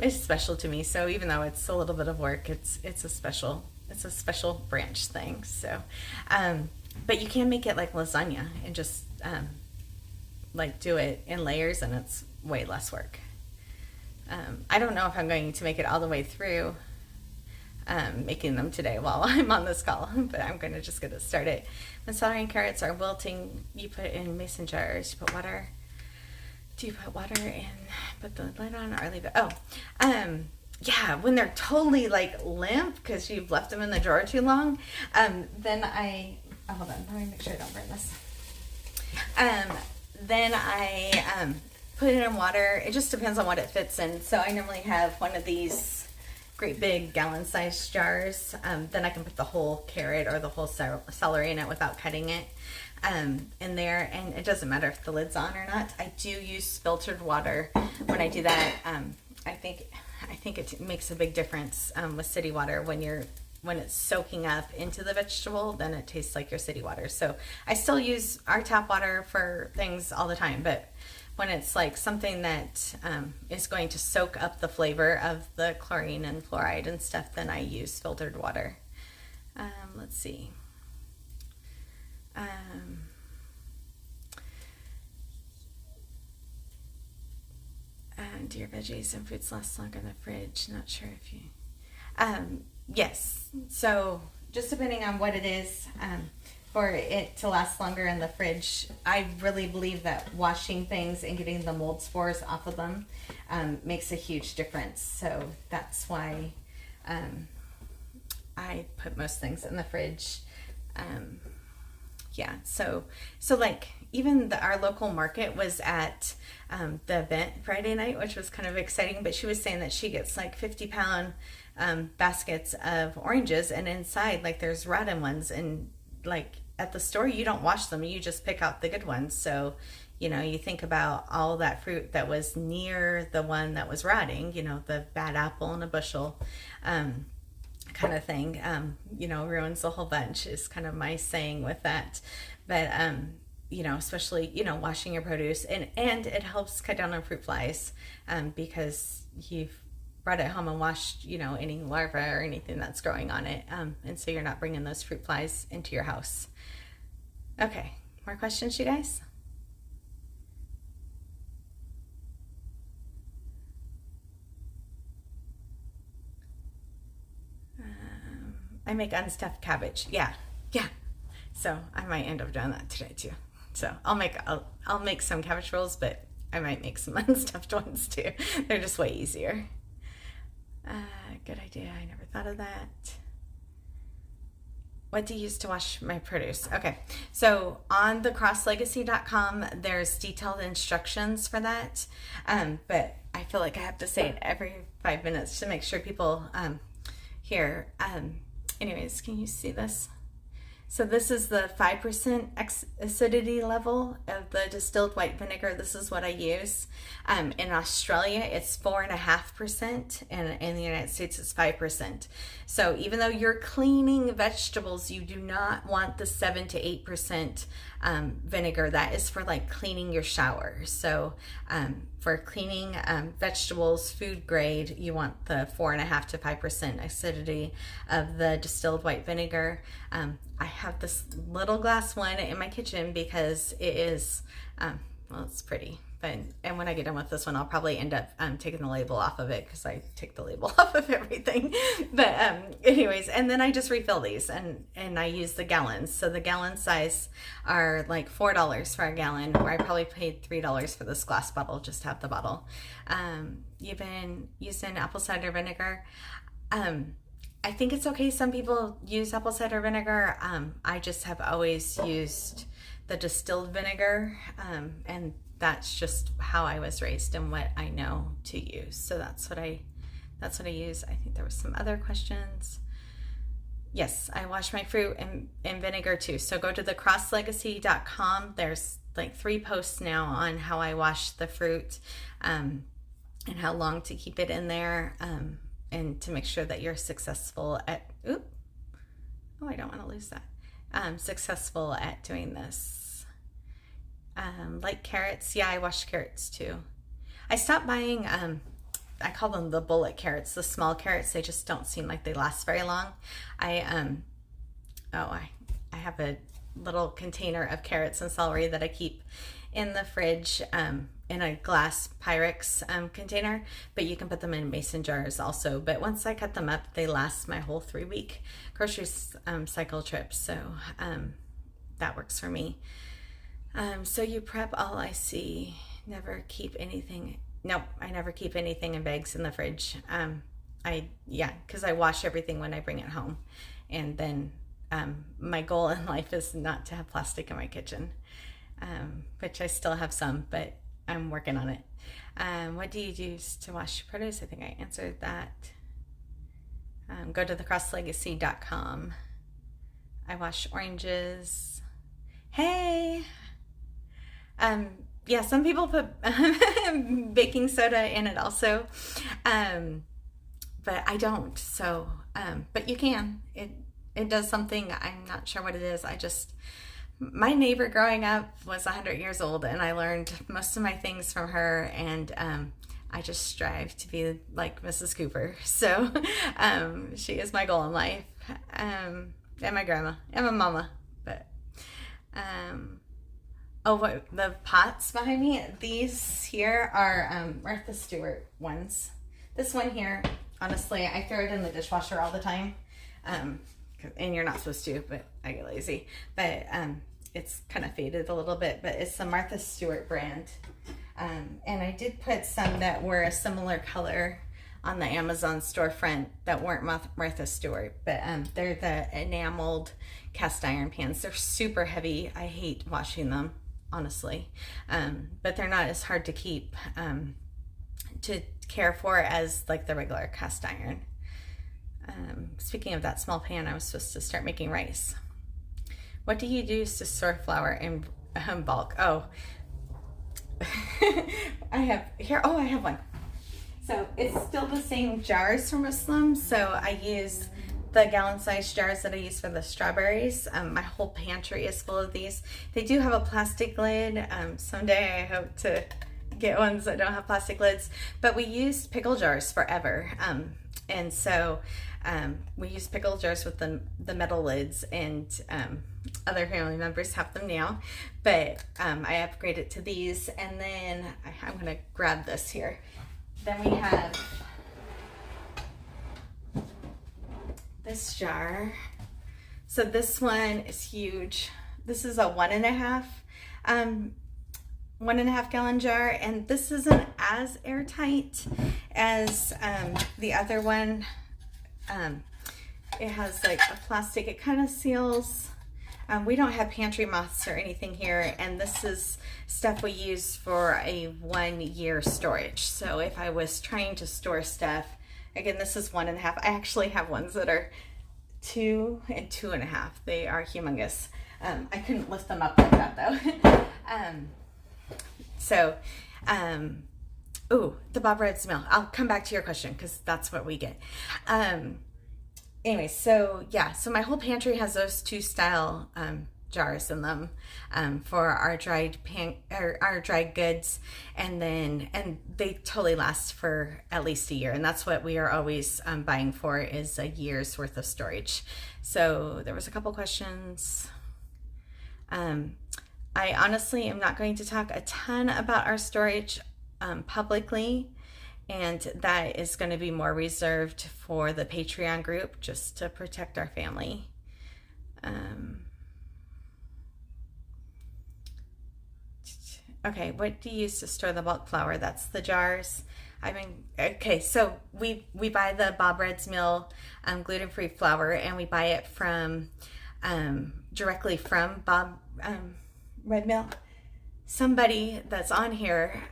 it's special to me. So even though it's a little bit of work, it's a special branch thing. So but you can make it like lasagna and just like do it in layers, and it's way less work. I don't know if I'm going to make it all the way through making them today while I'm on this call, but I'm going to just get it started. When celery and carrots are wilting, you put in mason jars. You put water. Do you put water in, put the lid on, or leave it? Oh, yeah, when they're totally like limp because you've left them in the drawer too long, then hold on, let me make sure I don't burn this. Then I put it in water. It just depends on what it fits in. So I normally have one of these great big gallon-sized jars. Then I can put the whole carrot or the whole celery in it without cutting it in there, and it doesn't matter if the lid's on or not. I do use filtered water when I do that. I think it makes a big difference with city water. When it's soaking up into the vegetable, then it tastes like your city water. So I still use our tap water for things all the time, but when it's like something that is going to soak up the flavor of the chlorine and fluoride and stuff, then I use filtered water. Let's see. Do your veggies and fruits last longer in the fridge? Not sure if you... Yes. So just depending on what it is, for it to last longer in the fridge, I really believe that washing things and getting the mold spores off of them makes a huge difference. So that's why I put most things in the fridge. Yeah, so like even our local market was at the event Friday night, which was kind of exciting, but she was saying that she gets like 50-pound baskets of oranges, and inside like there's rotten ones, and like at the store you don't wash them, you just pick out the good ones. So you know, you think about all that fruit that was near the one that was rotting, you know, the bad apple in a bushel kind of thing, you know, ruins the whole bunch is kind of my saying with that. But you know, especially, you know, washing your produce, and it helps cut down on fruit flies because you've brought it home and washed, you know, any larvae or anything that's growing on it, and so you're not bringing those fruit flies into your house. Okay, more questions, you guys? I make unstuffed cabbage. Yeah. So I might end up doing that today too. So I'll make some cabbage rolls, but I might make some unstuffed ones too. They're just way easier. Good idea. I never thought of that. What do you use to wash my produce? Okay, so on thecrosslegacy.com, there's detailed instructions for that. But I feel like I have to say it every 5 minutes to make sure people hear. Anyways, can you see this? So this is the 5% acidity level of the distilled white vinegar. This is what I use. In Australia, it's 4.5%, and in the United States, it's 5%. So even though you're cleaning vegetables, you do not want the 7 to 8% vinegar. That is for like cleaning your shower. So for cleaning vegetables, food grade, you want the 4.5 to 5% acidity of the distilled white vinegar. I have this little glass one in my kitchen because it is, well, it's pretty. And when I get done with this one, I'll probably end up taking the label off of it because I take the label off of everything. But anyways, and then I just refill these and I use the gallons. So the gallon size are like $4 for a gallon, where I probably paid $3 for this glass bottle just to have the bottle. You've been using apple cider vinegar. I think it's okay. Some people use apple cider vinegar. I just have always used the distilled vinegar, and that's just how I was raised and what I know to use. So that's what I use. I think there was some other questions. Yes, I wash my fruit in vinegar too. So go to the 𝐋𝐈𝐍𝐿𝐒.com. There's like 3 posts now on how I wash the fruit, and how long to keep it in there, and to make sure that you're successful at, I don't want to lose that. Successful at doing this. Like carrots, yeah, I wash carrots too. I stopped buying, I call them the bullet carrots, the small carrots. They just don't seem like they last very long. I have a little container of carrots and celery that I keep in the fridge, in a glass Pyrex container, but you can put them in mason jars also. But once I cut them up, they last my whole 3-week grocery cycle trip. So that works for me. So you prep all I see. Never keep anything. Nope, I never keep anything in bags in the fridge. Because I wash everything when I bring it home. And then my goal in life is not to have plastic in my kitchen, which I still have some, but I'm working on it. What do you use to wash produce? I think I answered that. Go to the 𝐋𝐈𝐍𝐿𝐒.com. I wash oranges. Hey! Yeah, some people put baking soda in it also, but I don't. So, but you can. It does something. I'm not sure what it is. My neighbor growing up was 100 years old, and I learned most of my things from her, and I just strive to be like Mrs. Cooper. So she is my goal in life, and my grandma, and my mama. But what, the pots behind me, these here are Martha Stewart ones. This one here, honestly, I throw it in the dishwasher all the time, and you're not supposed to, but I get lazy. But it's kind of faded a little bit, but it's the Martha Stewart brand. And I did put some that were a similar color on the Amazon storefront that weren't Martha Stewart, but they're the enameled cast iron pans. They're super heavy. I hate washing them, honestly, but they're not as hard to keep, to care for as like the regular cast iron. Speaking of that small pan, I was supposed to start making rice. What do you use to store flour in bulk? Oh, I have one. So it's still the same jars for Muslims. So I use the gallon-sized jars that I use for the strawberries. My whole pantry is full of these. They do have a plastic lid. Someday I hope to get ones that don't have plastic lids. But we used pickle jars forever. And so we use pickle jars with the metal lids, and other family members have them now. But I upgraded to these, and then I'm going to grab this here. Then we have this jar. So this one is huge. This is a 1.5 gallon jar, and this isn't as airtight as the other one. It has like a plastic, it kind of seals. We don't have pantry moths or anything here, and this is stuff we use for a 1-year storage. So if I was trying to store stuff, again, this is 1.5. I actually have ones that are 2 and 2.5. They are humongous. I couldn't lift them up like that though. The Bob Red's milk. I'll come back to your question because that's what we get. Anyway, so my whole pantry has those 2 style jars in them for our dried goods, and they totally last for at least a year, and that's what we are always buying for, is a year's worth of storage. So there was a couple questions. I honestly am not going to talk a ton about our storage publicly, and that is going to be more reserved for the Patreon group, just to protect our family. Okay, what do you use to store the bulk flour? That's the jars. So we buy the Bob Red's Mill gluten-free flour, and we buy it from directly from Bob Red Mill. Somebody that's on here,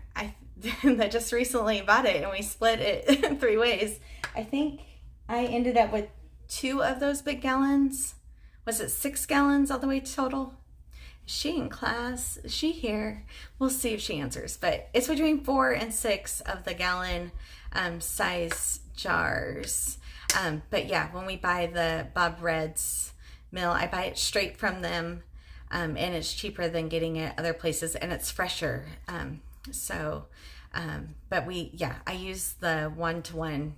that just recently bought it, and we split it 3 ways. I think I ended up with 2 of those big gallons. Was it 6 gallons all the way total? Is she in class? Is she here? We'll see if she answers. But it's between 4 and 6 of the gallon size jars. But yeah, when we buy the Bob Red's Mill, I buy it straight from them, and it's cheaper than getting it other places, and it's fresher. But I use the 1-to-1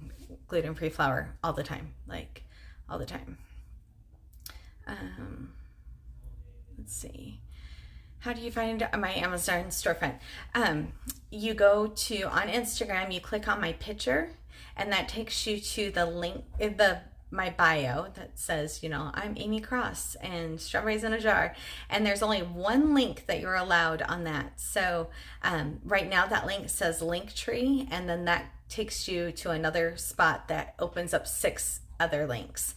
gluten-free flour all the time, like all the time. Let's see. How do you find my Amazon storefront? You go to, on Instagram, you click on my picture, and that takes you to the link, my bio that says, I'm Amy Cross and strawberries in a jar. And there's only 1 link that you're allowed on that. So right now that link says Linktree, and then that takes you to another spot that opens up 6 other links.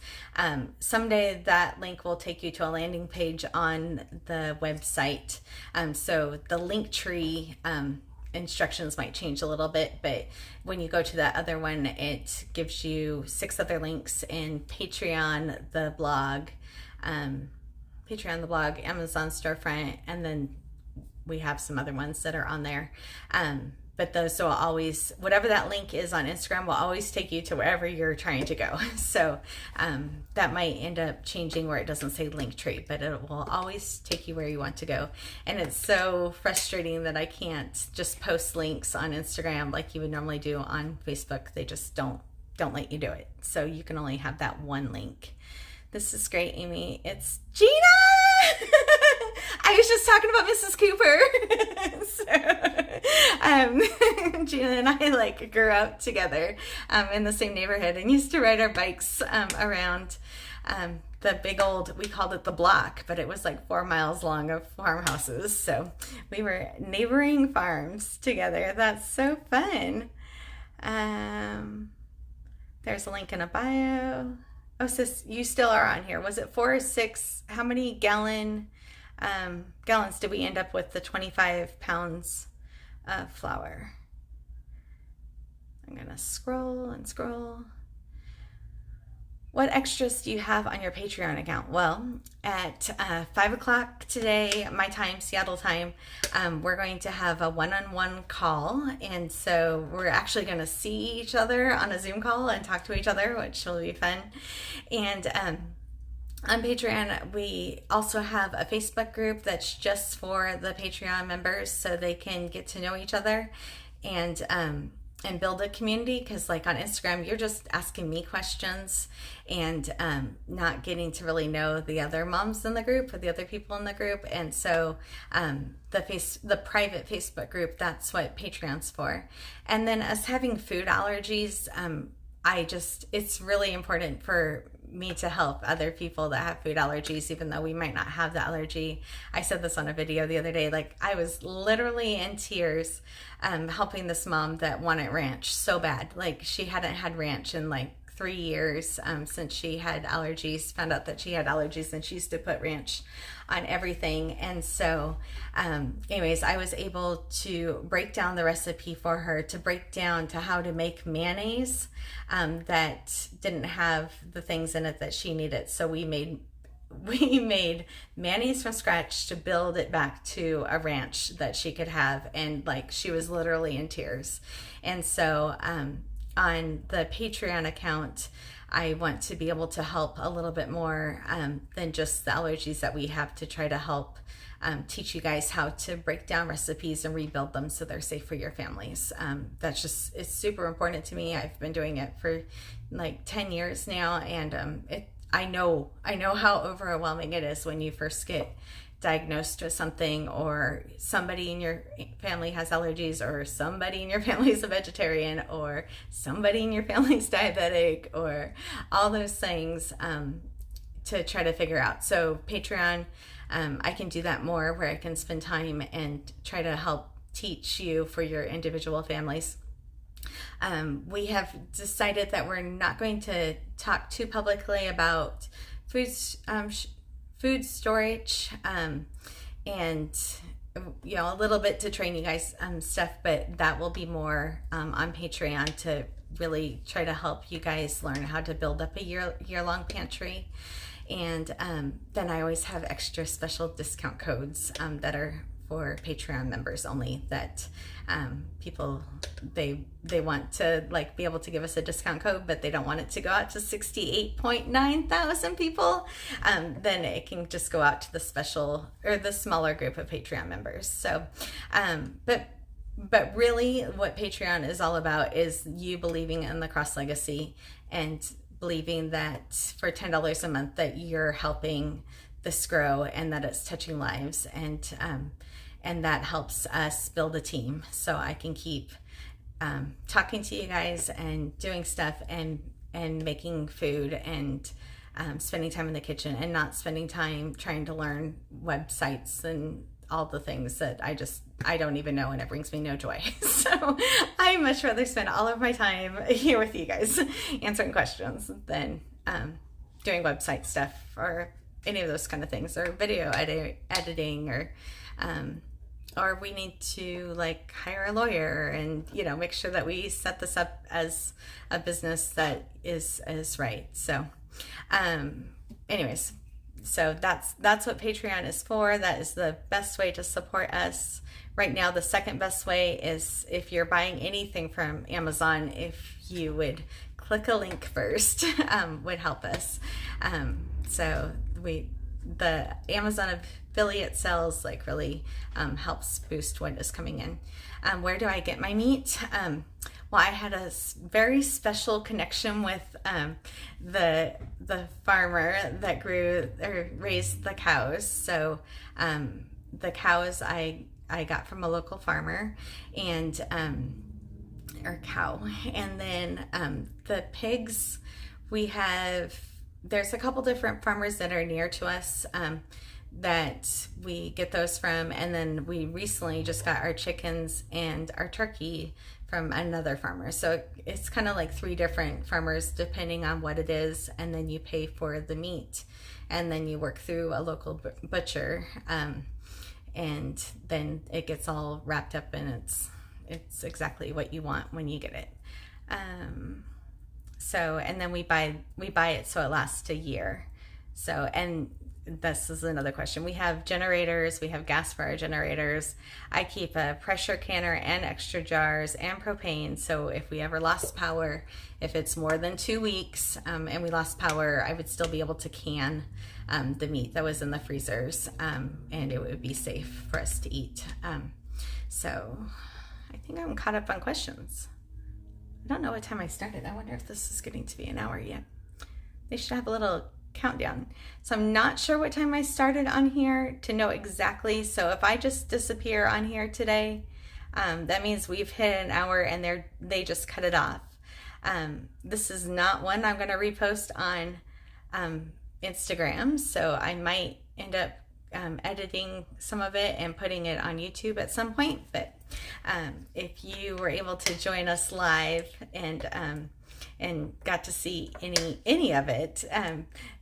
Someday that link will take you to a landing page on the website. So the Linktree instructions might change a little bit, but when you go to that other one, it gives you 6 other links in Patreon, the blog, Amazon storefront, and then we have some other ones that are on there. But those will always, whatever that link is on Instagram, will always take you to wherever you're trying to go. So that might end up changing where it doesn't say Linktree, but it will always take you where you want to go. And it's so frustrating that I can't just post links on Instagram like you would normally do on Facebook. They just don't let you do it. So you can only have that 1 link. This is great, Amy. It's Gina! I was just talking about Mrs. Cooper. Gina and I grew up together in the same neighborhood and used to ride our bikes around the big old, we called it the block, but it was like 4 miles long of farmhouses. So we were neighboring farms together. That's so fun. There's a link in a bio. Oh, sis, you still are on here. Was it 4 or 6? How many gallons did we end up with the 25 pounds of flour? I'm going to scroll and scroll. What extras do you have on your Patreon account? Well, at 5 o'clock today, my time, Seattle time, we're going to have a one-on-one call. And so we're actually going to see each other on a Zoom call and talk to each other, which will be fun. And on Patreon, we also have a Facebook group that's just for the Patreon members so they can get to know each other and build a community, because like on Instagram, you're just asking me questions and not getting to really know the other moms in the group or the other people in the group. And so the private Facebook group, that's what Patreon's for. And then us having food allergies, it's really important for me to help other people that have food allergies, even though we might not have the allergy. I said this on a video the other day, I was literally in tears helping this mom that wanted ranch so bad. She hadn't had ranch in 3 years since she had allergies, found out that she had allergies, and she used to put ranch on everything. And so anyways, I was able to break down the recipe for her, to break down to how to make mayonnaise that didn't have the things in it that she needed. So we made mayonnaise from scratch to build it back to a ranch that she could have, and like she was literally in tears. And so on the Patreon account, I want to be able to help a little bit more than just the allergies that we have, to try to help teach you guys how to break down recipes and rebuild them so they're safe for your families. That's just, it's super important to me. I've been doing it for like 10 years now, and I know how overwhelming it is when you first get diagnosed with something, or somebody in your family has allergies, or somebody in your family is a vegetarian, or somebody in your family is diabetic, or all those things to try to figure out. So Patreon, I can do that more, where I can spend time and try to help teach you for your individual families. We have decided that we're not going to talk too publicly about food storage, and you know, a little bit to train you guys stuff, but that will be more on Patreon, to really try to help you guys learn how to build up a year-long pantry. And then I always have extra special discount codes that are for Patreon members only, that people, they want to like be able to give us a discount code, but they don't want it to go out to 68.9 thousand people. Then it can just go out to the special, or the smaller group of Patreon members. So but really what Patreon is all about is you believing in the cross legacy, and believing that for $10 a month that you're helping this grow, and that it's touching lives, and that helps us build a team, so I can keep talking to you guys and doing stuff, and making food, and spending time in the kitchen, and not spending time trying to learn websites and all the things that I don't even know, and it brings me no joy. So I much rather spend all of my time here with you guys answering questions than doing website stuff, or any of those kind of things, or video editing, or we need to like hire a lawyer and, you know, make sure that we set this up as a business that is right. So anyways, so that's what Patreon is for. That is the best way to support us right now. The second best way is if you're buying anything from Amazon, if you would click a link first, would help us. So the Amazon affiliate sales like really helps boost what is coming in. Where do I get my meat? Well, I had a very special connection with the farmer that grew or raised the cows. So the cows I got from a local farmer, and or cow, and then the pigs, there's a couple different farmers that are near to us that we get those from, and then we recently just got our chickens and our turkey from another farmer. So it's kind of like 3 different farmers depending on what it is, and then you pay for the meat, and then you work through a local butcher, and then it gets all wrapped up, and it's exactly what you want when you get it. So, and then we buy it so it lasts a year. So, and this is another question. We have generators, we have gas for our generators. I keep a pressure canner and extra jars and propane. So if we ever lost power, if it's more than 2 weeks and we lost power, I would still be able to can the meat that was in the freezers, and it would be safe for us to eat. So I think I'm caught up on questions. I don't know what time I started. I wonder if this is getting to be an hour yet. They should have a little countdown. So I'm not sure what time I started on here to know exactly. So if I just disappear on here today, that means we've hit an hour and they just cut it off. This is not one I'm going to repost on Instagram. So I might end up editing some of it and putting it on YouTube at some point. But if you were able to join us live and and got to see any of it,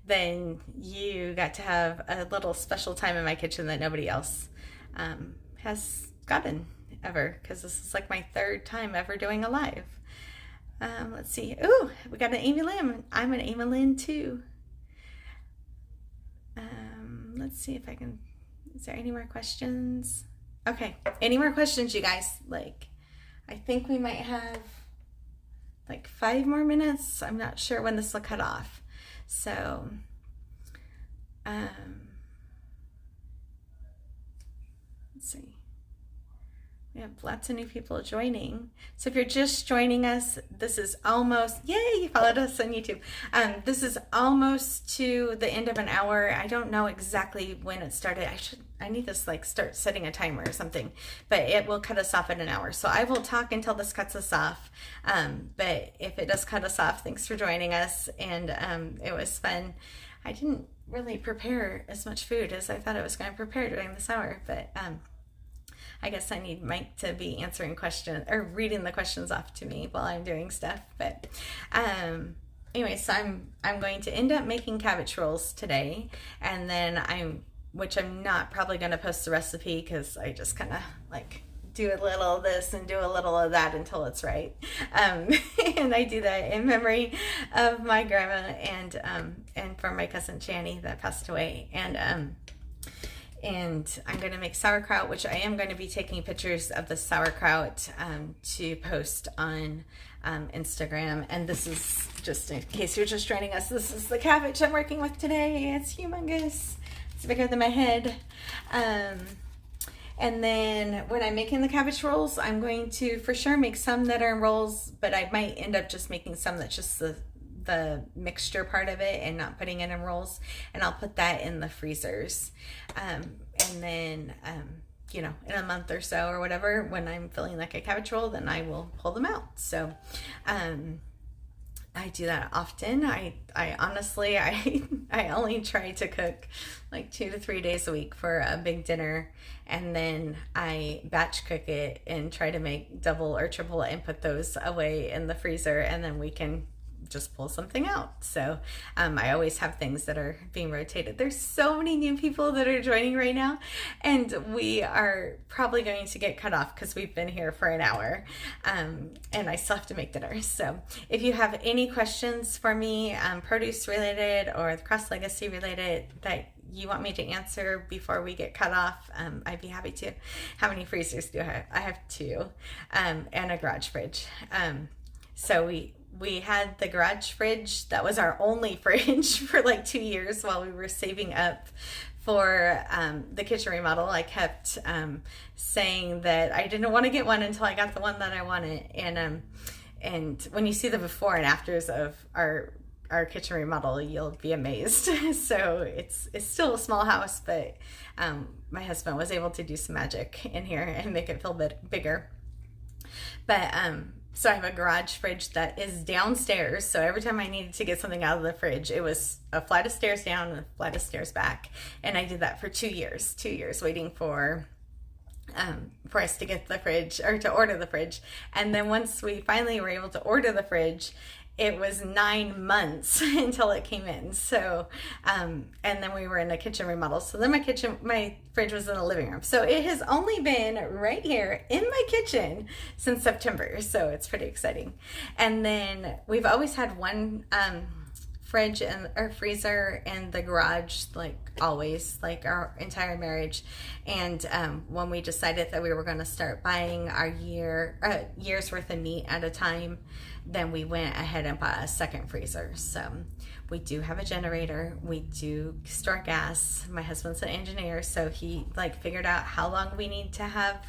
then you got to have a little special time in my kitchen that nobody else has gotten ever, because this is like my 3rd time ever doing a live. Let's see. Ooh, we got an Amy Lynn. I'm an Amy Lynn too. Let's see if I can. Is there any more questions? Okay, any more questions, you guys? Like, I think we might have like 5 more minutes. I'm not sure when this will cut off. So, let's see. We have lots of new people joining. So if you're just joining us, this is almost, yay, you followed us on YouTube. This is almost to the end of an hour. I don't know exactly when it started. I need to like start setting a timer or something, but it will cut us off at an hour. So I will talk until this cuts us off. But if it does cut us off, thanks for joining us. And it was fun. I didn't really prepare as much food as I thought I was going to prepare during this hour, but I guess I need Mike to be answering questions or reading the questions off to me while I'm doing stuff. But anyway, so I'm going to end up making cabbage rolls today, and then which I'm not probably going to post the recipe, because I just kind of like do a little of this and do a little of that until it's right. And I do that in memory of my grandma and for my cousin Channy that passed away. And I'm going to make sauerkraut, which I am going to be taking pictures of the sauerkraut to post on Instagram. And this is, just in case you're just joining us, this is the cabbage I'm working with today. It's humongous. It's bigger than my head. And then when I'm making the cabbage rolls, I'm going to for sure make some that are in rolls, but I might end up just making some that's just the mixture part of it and not putting it in rolls, and I'll put that in the freezers. And then, you know, in a month or so or whatever, when I'm feeling like a cabbage roll, then I will pull them out. So, I do that often. I honestly, I only try to cook like 2 to 3 days a week for a big dinner, and then I batch cook it and try to make double or triple it and put those away in the freezer, and then we can just pull something out. So I always have things that are being rotated. There's so many new people that are joining right now, and we are probably going to get cut off because we've been here for an hour, and I still have to make dinner. So if you have any questions for me, produce related or cross legacy related, that you want me to answer before we get cut off, I'd be happy to. How many freezers do I have? I have 2, and a garage fridge. So we had the garage fridge that was our only fridge for like 2 years while we were saving up for the kitchen remodel. I kept saying that I didn't want to get one until I got the one that I wanted. And when you see the before and afters of our kitchen remodel, you'll be amazed. So it's still a small house, but my husband was able to do some magic in here and make it feel a bit bigger. But so I have a garage fridge that is downstairs. So every time I needed to get something out of the fridge, it was a flight of stairs down and a flight of stairs back. And I did that for 2 years, waiting for us to get the fridge, or to order the fridge. And then once we finally were able to order the fridge, it was 9 months until it came in. So, and then we were in a kitchen remodel. So then my fridge was in the living room. So it has only been right here in my kitchen since September. So it's pretty exciting. And then we've always had one fridge or freezer in the garage, like always, like our entire marriage. And when we decided that we were going to start buying our year's worth of meat at a time, then we went ahead and bought a second freezer. So we do have a generator. We do store gas. My husband's an engineer, so he like figured out how long we need to have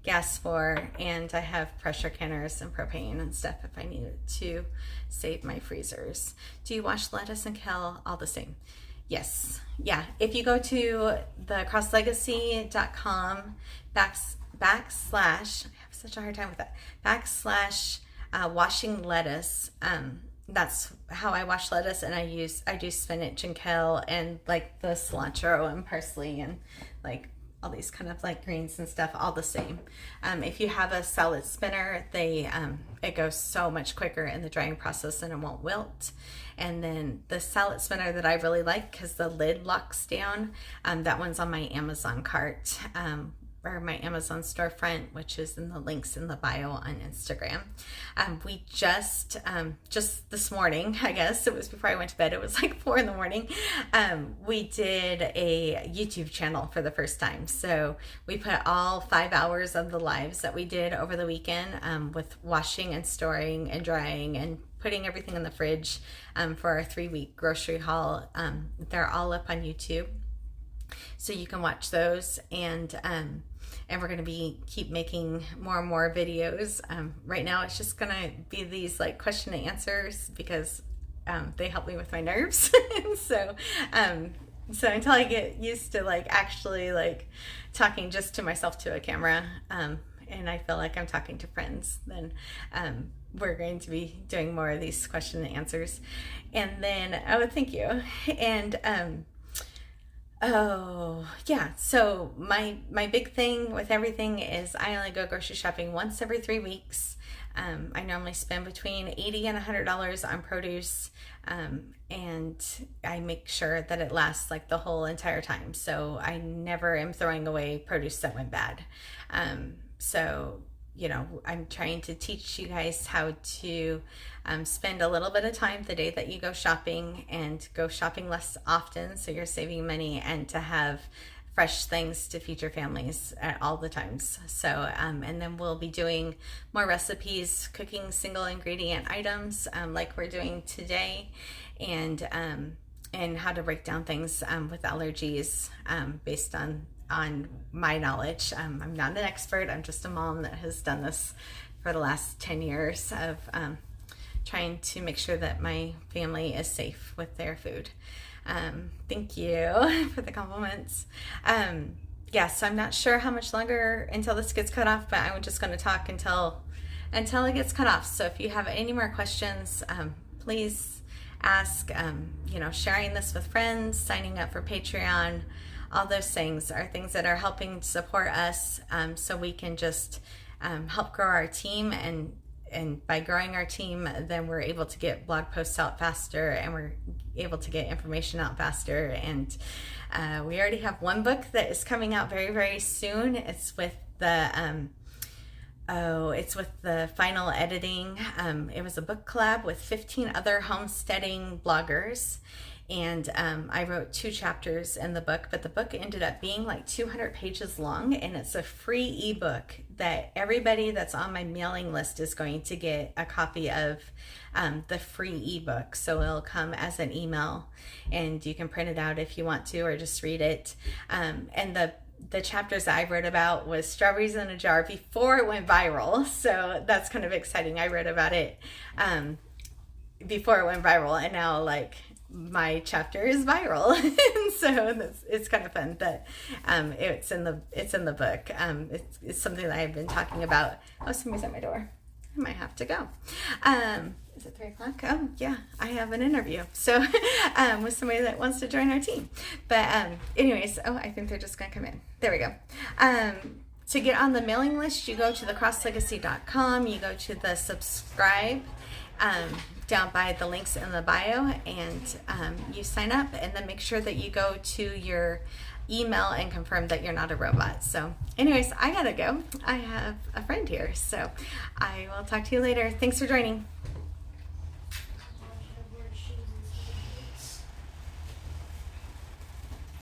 gas for, and I have pressure canners and propane and stuff if I need it to save my freezers. Do you wash lettuce and kale all the same? Yes. Yeah. If you go to the crosslegacy.com backslash, I have such a hard time with that, washing lettuce, that's how I wash lettuce, and I do spinach and kale and like the cilantro and parsley and like all these kind of like greens and stuff, all the same. If you have a salad spinner, it goes so much quicker in the drying process and it won't wilt. And then the salad spinner that I really like, because the lid locks down, that one's on my Amazon cart, or my Amazon storefront, which is in the links in the bio on Instagram. We just this morning, I guess it was before I went to bed, it was like 4 a.m, we did a YouTube channel for the first time. So we put all 5 hours of the lives that we did over the weekend, with washing and storing and drying and putting everything in the fridge, for our 3-week grocery haul. They're all up on YouTube, so you can watch those. And we're going to keep making more and more videos. Right now it's just going to be these like question and answers, because they help me with my nerves. so until I get used to like actually like talking just to myself to a camera, and I feel like I'm talking to friends, then we're going to be doing more of these question and answers. And then, oh, thank you. And oh yeah, so my big thing with everything is I only go grocery shopping once every 3 weeks. I normally spend between $80 and $100 on produce, and I make sure that it lasts like the whole entire time, so I never am throwing away produce that went bad. So you know, I'm trying to teach you guys how to spend a little bit of time the day that you go shopping, and go shopping less often so you're saving money, and to have fresh things to feed your families at all the times. So and then we'll be doing more recipes, cooking single ingredient items, like we're doing today, and how to break down things with allergies, based on my knowledge. I'm not an expert. I'm just a mom that has done this for the last 10 years of trying to make sure that my family is safe with their food. Thank you for the compliments. Yeah, so I'm not sure how much longer until this gets cut off, but I'm just going to talk until it gets cut off. So if you have any more questions, please ask. You know, sharing this with friends, signing up for Patreon, all those things are things that are helping support us, so we can just help grow our team. And by growing our team, then we're able to get blog posts out faster, and we're able to get information out faster. And we already have one book that is coming out very, very soon. It's with the final editing. It was a book collab with 15 other homesteading bloggers. And I wrote 2 chapters in the book, but the book ended up being like 200 pages long, and it's a free ebook that everybody that's on my mailing list is going to get a copy of, the free ebook. So it'll come as an email, and you can print it out if you want to, or just read it. And the chapters that I wrote about was strawberries in a jar before it went viral. So that's kind of exciting. I wrote about it before it went viral, and now like my chapter is viral. And so it's kind of fun that it's in the book. It's something that I've been talking about. Oh, somebody's at my door. I might have to go. Is it 3 o'clock? Oh yeah, I have an interview. So with somebody that wants to join our team. But anyways, oh, I think they're just gonna come in. There we go. To get on the mailing list, you go to thecrosslegacy.com, you go to the subscribe, down by the links in the bio, and you sign up, and then make sure that you go to your email and confirm that you're not a robot. So anyways, I gotta go. I have a friend here, so I will talk to you later. Thanks for joining.